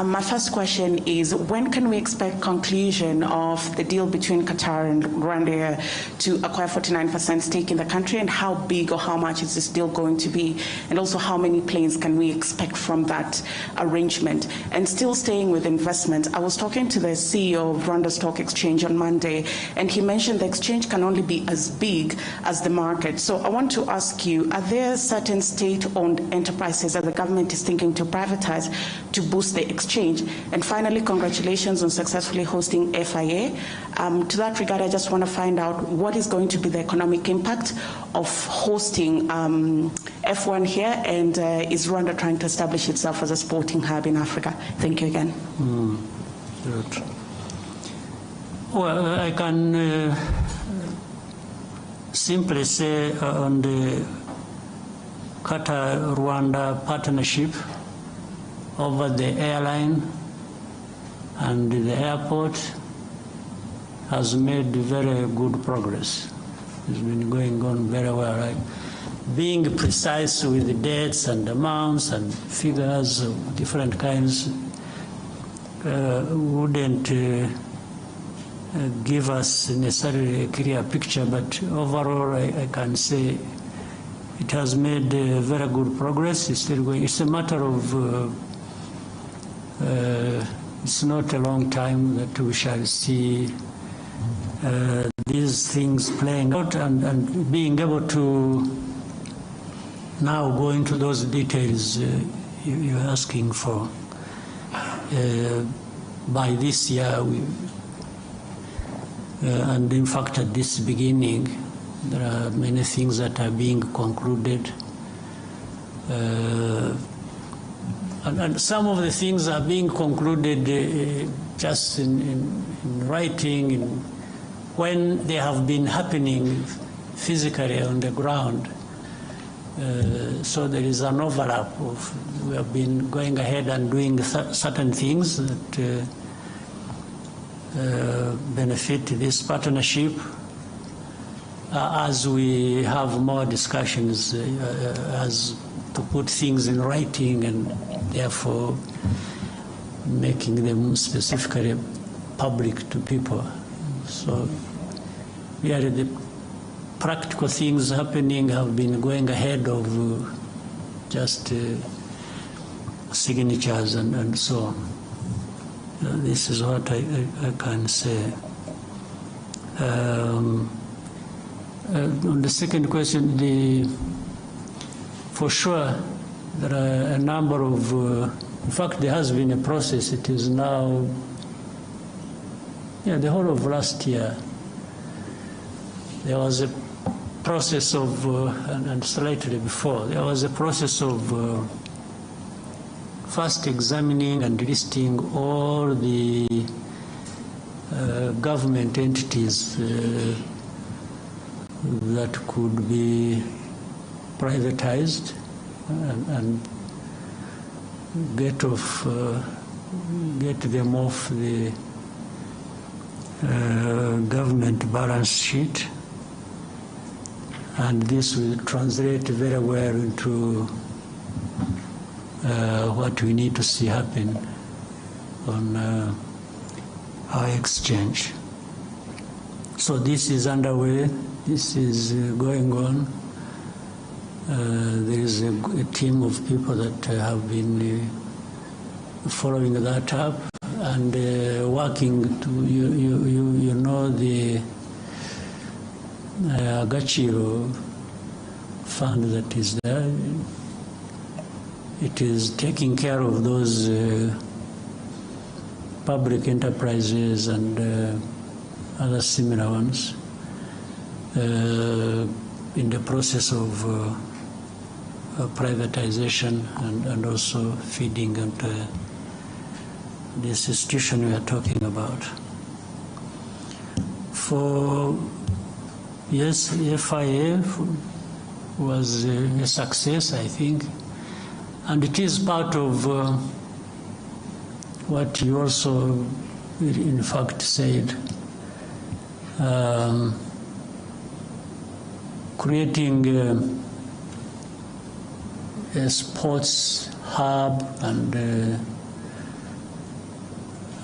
[SPEAKER 11] My first question is, when can we expect conclusion of the deal between Qatar and Rwanda to acquire 49% stake in the country, and how big or how much is this deal going to be? And also, how many planes can we expect from that arrangement? And still staying with investment, I was talking to the CEO of Rwanda Stock Exchange on Monday, and he mentioned the exchange can only be as big as the market. So I want to ask you, are there certain state-owned enterprises that the government is thinking to privatize to boost the exchange? And finally, congratulations on successfully hosting FIA. To that regard, I just want to find out what is going to be the economic impact of hosting F1 here, and is Rwanda trying to establish itself as a sporting hub in Africa? Thank you again.
[SPEAKER 3] Good. Well, I can simply say on the Qatar-Rwanda partnership over the airline and the airport has made very good progress. It's been going on very well. Right? Being precise with the dates and amounts and figures of different kinds wouldn't give us necessarily a clear picture, but overall I can say it has made very good progress. It's still going. It's a matter of it's not a long time that we shall see these things playing out, and being able to now go into those details you're asking for. By this year, and in fact, at this beginning, there are many things that are being concluded. And some of the things are being concluded just in writing, when they have been happening physically on the ground. So there is an overlap of, we have been going ahead and doing certain things that benefit this partnership. As we have more discussions, as to put things in writing and therefore making them specifically public to people. So really the practical things happening have been going ahead of just signatures and so on. This is what I can say. On the second question, for sure there are a number of, in fact there has been a process. It is now, the whole of last year there was a process of, and slightly before, there was a process of first examining and listing all the government entities that could be privatized and get them off the government balance sheet, and this will translate very well into what we need to see happen on our exchange. So this is underway, this is going on. There is a team of people that have been following that up and working to, you know, the Agirana fund that is there. It is taking care of those public enterprises and other similar ones in the process of privatization and also feeding into this institution we are talking about. For yes, FIA was a success, I think, and it is part of what you also, in fact, said, creating a sports hub and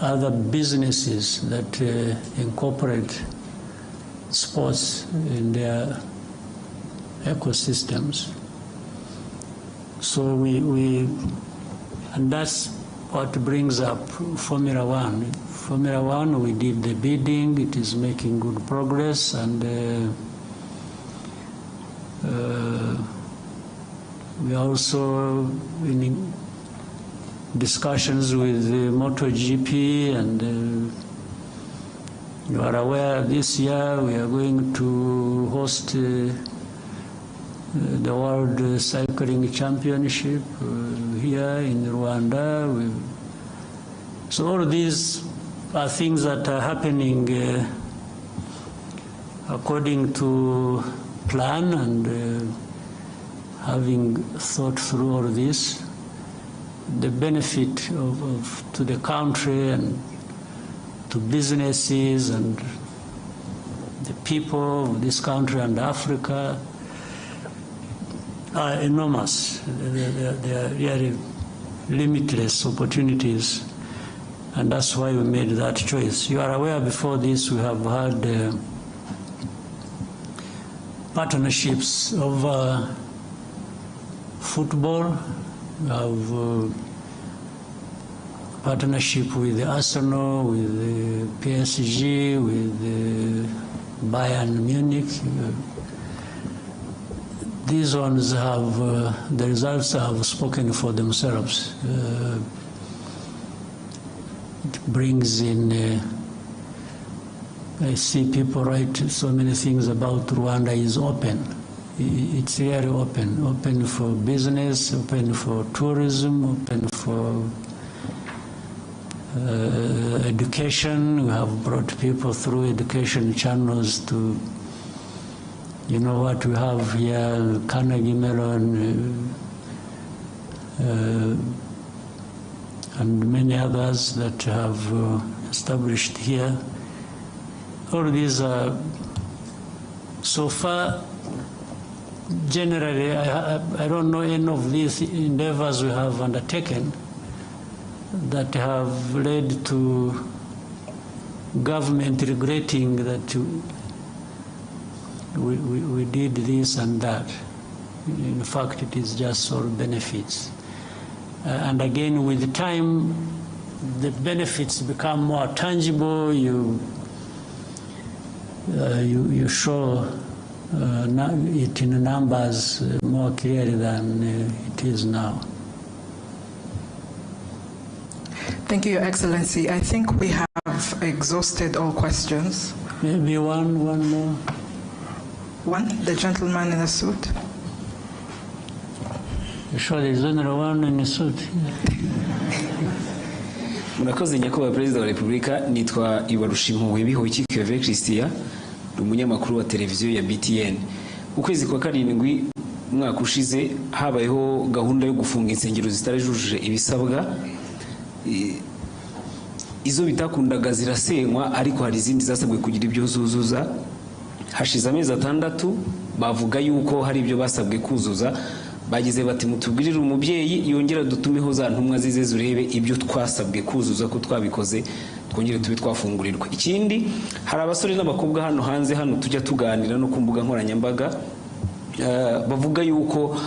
[SPEAKER 3] other businesses that incorporate sports in their ecosystems. So and that's what brings up Formula One. Formula One, we did the bidding, it is making good progress, and we are also in discussions with MotoGP, and you are aware this year we are going to host the World Cycling Championship here in Rwanda. So all of these are things that are happening according to plan, and having thought through all of this, the benefit to the country and to businesses and the people of this country and Africa are enormous. They are really limitless opportunities, and that's why we made that choice. You are aware before this we have had partnerships over football. We have partnership with Arsenal, with PSG, with Bayern Munich. These ones have, the results have spoken for themselves. It brings in, I see people write so many things about Rwanda is open. It's really open for business, open for tourism, open for education. We have brought people through education channels to, you know what we have here, Carnegie Mellon, and many others that have established here. All of these are, so far, generally, I don't know any of these endeavors we have undertaken that have led to government regretting that we did this and that. In fact, it is just all benefits. And again, with time, the benefits become more tangible. You show it in numbers more clearly than it is now.
[SPEAKER 1] Thank you, Your Excellency. I think we have exhausted all questions.
[SPEAKER 3] Maybe one more.
[SPEAKER 1] One, the gentleman in the suit.
[SPEAKER 3] You sure there's only one in the suit?
[SPEAKER 12] Murakoze nyakubahwa Perezida wa Repubulika, nitwa Ibarushimuwe Bihoyiki Keve Christian, umunyamakuru wa televiziyo ya BTN. Ukwezi kwa karindwi umwaka ushize habayeho gahunda yo gufunga insengero zitarajujuje ibisabwa. Izo bitakundaga zirasenywa, ariko hari izindi zasabwe kugira ibyo zuzuza. Hashize amezi 6 bavuga yuko hari ibyo basabwe kuzuza. Bagize bati mutubwirire umubyeyi yongera dutumeho za ntumwa zize zurebe ibyo twasabwe kuzuza ko twabikoze, twongere tube twafungurirwa. Ikindi, hari abasore n'abakobwa hano hanze hano tujya tuganira no ku mbuga nkoranyambaga, bavuga yuko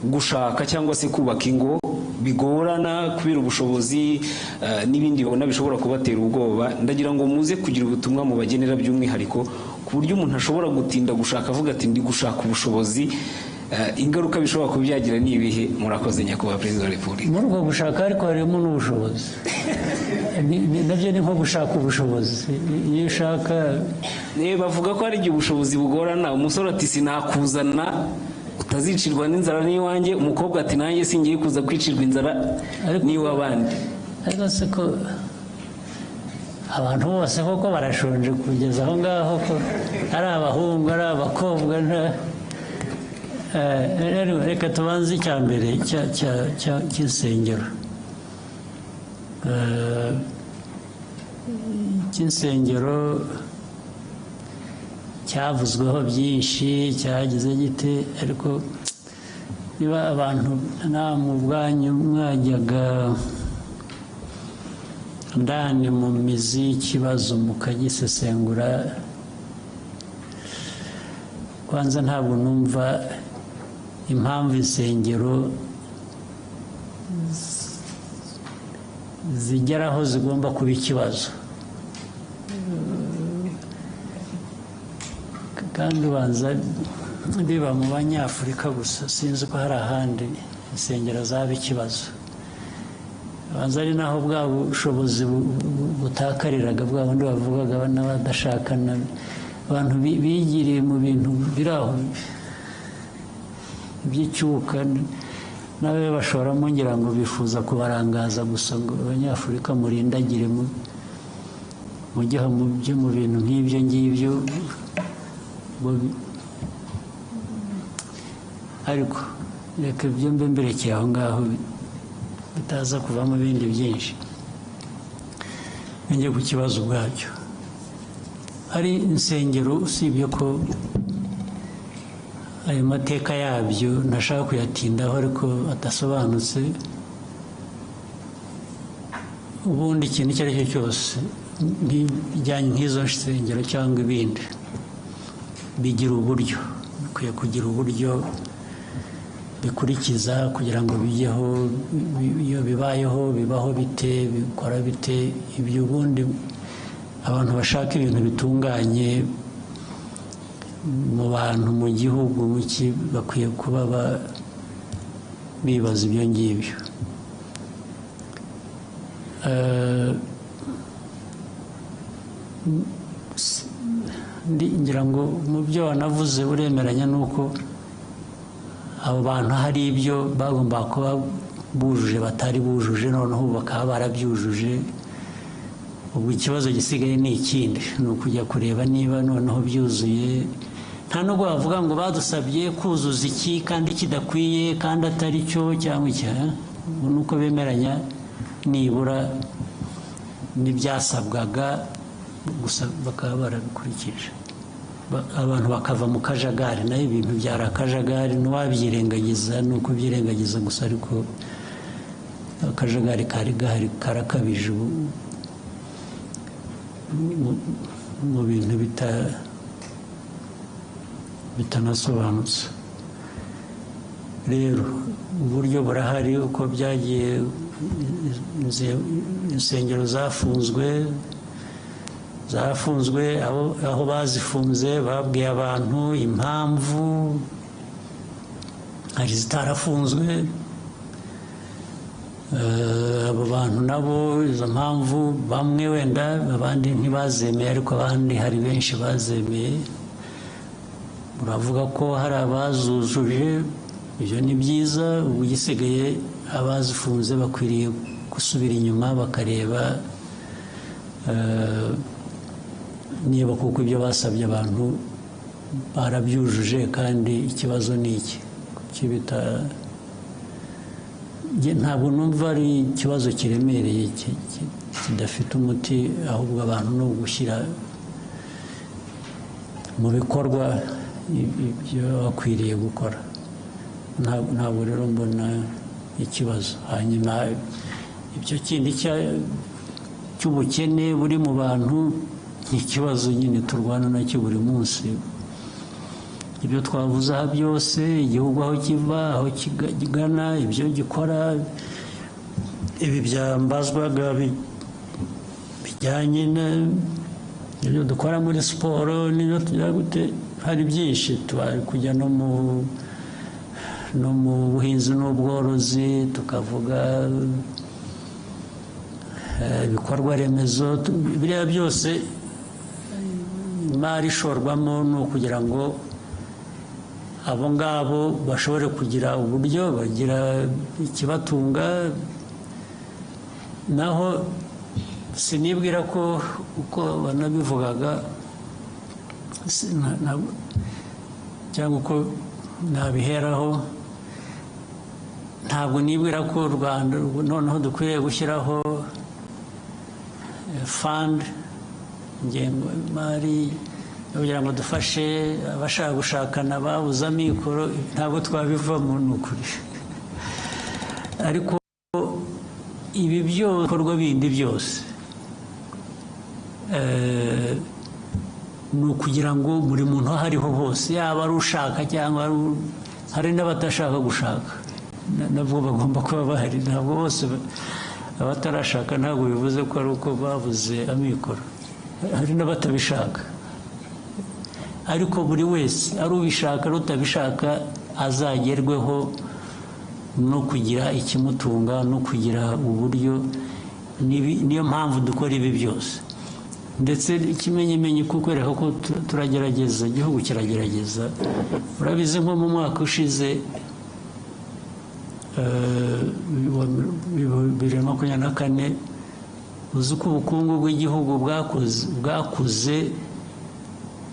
[SPEAKER 12] gushaka cyangwa se kubaka ingo bigorana kubera ubushobozi n'ibindi babona bishobora kubatera ubwoba. Ndagira ngo muze kugira ubutumwa mu bagenera by'umwihariko ku buryo umuntu ashobora gutinda gushaka avuga ati ndi gushaka ubushobozi, ingaruka bishobora kubyagira nibihe. Murakoze nyakubahwa Perezida wa Repubulika.
[SPEAKER 3] Muri uko gushaka ariko harimo n'ubushobozi, nabyo ni nko gushaka ubushobozi. Iyo ushaka
[SPEAKER 12] bavuga ko hari igihe ubushobozi bugorana. Umusore ati sinakuzana utazicirwa n'inzara n'iwanjye, umukobwa ati nanjye singiye kuza kwicirwa inzara n'iwabandi.
[SPEAKER 3] Ariko se ko abantu bose koko barashonje kugeza aho ngaho, ko ari abahungu ari abakobwa. Reka tubanze icya mbere cy'insengero. Cy'insengero cyavuzweho byinshi, cyagize gite, ariko niba abantu namwe ubwanyu mwajyaga ndani mu mizi y'ikibazo mukagisesengura, kwanza ntabwo numva impamvu insengero zigeraho zigomba kuba ikibazo. Kandi ubanza biba mu Banyafurika gusa, sinzi ko hari ahandi insengero zaba ikibazo. Ubanza ari naho bwa bushobozi butakariraga, bwa bundi bavugaga n'abadashakana, abantu bigiriye mu bintu biraho by'icyuka, nawe bashoramo ngira ngo bifuza kubarangaza gusa ngo Abanyafurika murindagire mujye mu bintu nk'ibyo ngibyo. Ariko reka ibyo mbe mberekeye aho ngaho bitaza kuvamo ibindi byinshi. Njye ku kibazo ubwacyo, hari insengero usibye ko ayo mateka yabyo ntashaka kuyatindaho ariko adasobanutse. Ubundi ikintu icyo ari cyo cyose bijyanye nk'izo nsengero cyangwa ibindi bigira uburyo, bikwiye kugira uburyo bikurikiza kugira ngo bijyeho. Iyo bibayeho bibaho bite, bikora bite, ibyo ubundi abantu bashaka ibintu bitunganye mu bantu mu gihugu bakwiye kuba bibaza ibyo ngibyo. Ngira ngo mu byo wanavuze uremeranya nuko abo bantu hari ibyo bagomba kuba bujuje batari bujuje, noneho bakaba barabyujuje. Ubwo ikibazo gisigaye ni ikindi, ni ukujya kureba niba noneho byuzuye. Nta nubwo bavuga ngo badusabye kuzuza iki kandi kidakwiye kandi atari cyo cyangwa iki. Nuko bemeranya nibura n'ibyasabwaga gusa bakaba barabikurikije, abantu bakava mu kajagari. Nayo ibintu byari akajagari, ntiwabyirengagiza, ni uko byirengagiza gusa, ariko akajagari kari gahari karakabije mu bintu bitanasobanutse. Rero uburyo burahari uko byagiye. Insengero zafunzwe, aho bazifunze babwiye abantu impamvu, hari zitarafunzwe. Abo bantu nabo izo mpamvu bamwe wenda abandi ntibazemeye, ariko abandi hari benshi bazemeye. Muravuga ko hari abazujuje, ibyo ni byiza. Ubu gisigaye abazifunze bakwiriye gusubira inyuma bakareba niba kuko ibyo basabye abantu barabyujuje kandi ikibazo ni iki kibita ntabwo numva ari ikibazo kiremereye kidafite umuti ahubwo abantu no gushyira mu bikorwa ibyo bakwiriye gukora ntabwo rero mbona ikibazo hanyuma ibyo kindi cy'ubukene buri mu bantu ikibazo nyine turwana nacyo buri munsi ibyo twavuze aha byose igihugu aho kiva aho kigana ibyo gikora ibi byambazwaga bijyanye n'ibyo dukora muri siporo n'ibyo tugira gute hari byinshi tubari kujya no mu buhinzi n'ubworozi tukavuga ibikorwa remezo biriya byose imari ishorwamo ni ukugira ngo abo ngabo bashobore kugira uburyo bagira ikibatunga naho sinibwira ko uko banabivugaga cyangwa uko nabiheraho ntabwo nibwira ko u Rwanda noneho dukwiriye gushyiraho fund ingengo y'imari kugira ngo dufashe abashaka gushakana babuze amikoro ntabwo twabivamo ni ukuri ariko ibi bikorwa bindi byose ni ukugira ngo buri muntu aho ariho hose yaba ari ushaka cyangwa hari n'abatashaka gushaka nabwo bagomba kuba bahari ntabwo bose abatarashaka ntabwo bivuze ko ari uko babuze amikoro hari n'abatabishaka ariko buri wese ari ubishaka n'utabishaka azagerweho no kugira ikimutunga no kugira uburyo niyo mpamvu dukora ibi byose ndetse ikimenyimenyi kukwereka ko turagerageza igihugu kiragerageza urabizi nko mu mwaka ushize 2024 uzi ko ubukungu bw'igihugu bwakuze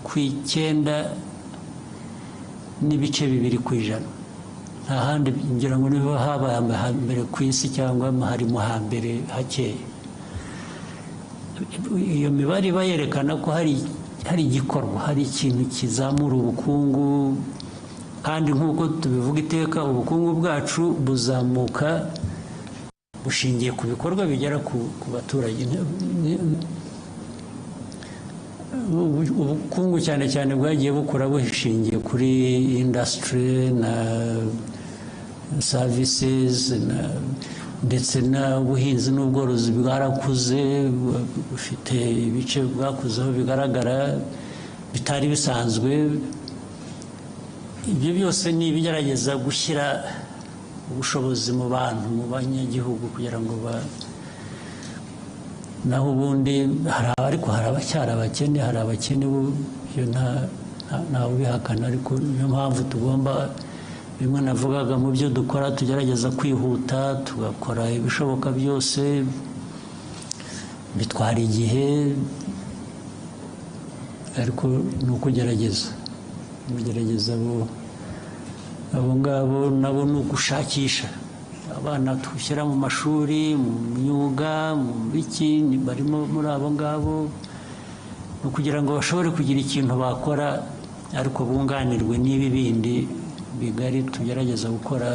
[SPEAKER 3] ku 9.2%. nta handi ngira ngo niba habaye mbere ku isi cyangwa harimo hambere hakeye iyo mibare bayerekana ko hari igikorwa hari ikintu kizamura ubukungu kandi nk'uko tubivuga iteka ubukungu bwacu buzamuka bushingiye ku bikorwa bigera ku baturage ubukungu cyane cyane bwagiye bukura bushingiye kuri industry na services ndetse n'ubuhinzi n'ubworozi bwarakuze bufite ibice bwakuzeho bigaragara bitari bisanzwe ibyo byose ni ibigerageza gushyira ubushobozi mu bantu mu banyagihugu kugira ngo naho ubundi ariko hari abacyari abakene hari abakene ntawe ubihakana ariko niyo mpamvu tugomba bimwe navugaga mu byo dukora tugerageza kwihuta tugakora ibishoboka byose bitwara igihe ariko ni ukugerageza abo ngabo nabo ni ugushakisha abana dushyira mu mashuri mu myuga mu biki barimo muri abo ngabo ni ukugira ngo bashobore kugira ikintu bakora ariko bunganirwe n'ibi bindi bigari tugerageza gukora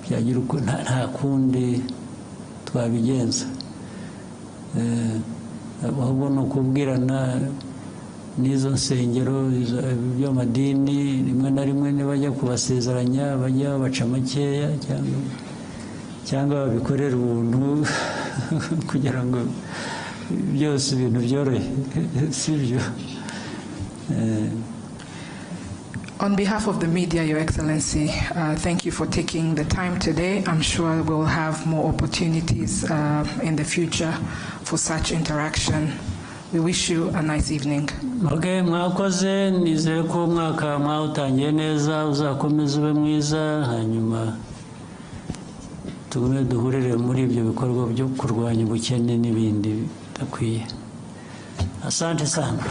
[SPEAKER 3] byagira uko nta kundi twabigenza ahubwo ni ukubwirana n'izo nsengero by'amadini rimwe na rimwe ntibajya kubasezeranya bajya babaca makeya cyangwa babikorera ubuntu kugira ngo byose ibintu byorohe si byo.
[SPEAKER 1] On behalf of the media, Your Excellency, thank you for taking the time today. I'm sure we'll have more opportunities in the future for such interaction. We wish you a nice evening.
[SPEAKER 3] Okay, mwakoze nizere ko umwaka mwawutangiye neza uzakomeza ube mwiza hanyuma tugume duhurire muri ibyo bikorwa byo kurwanya ubukene n'ibindi bidakwiye. Asante sana.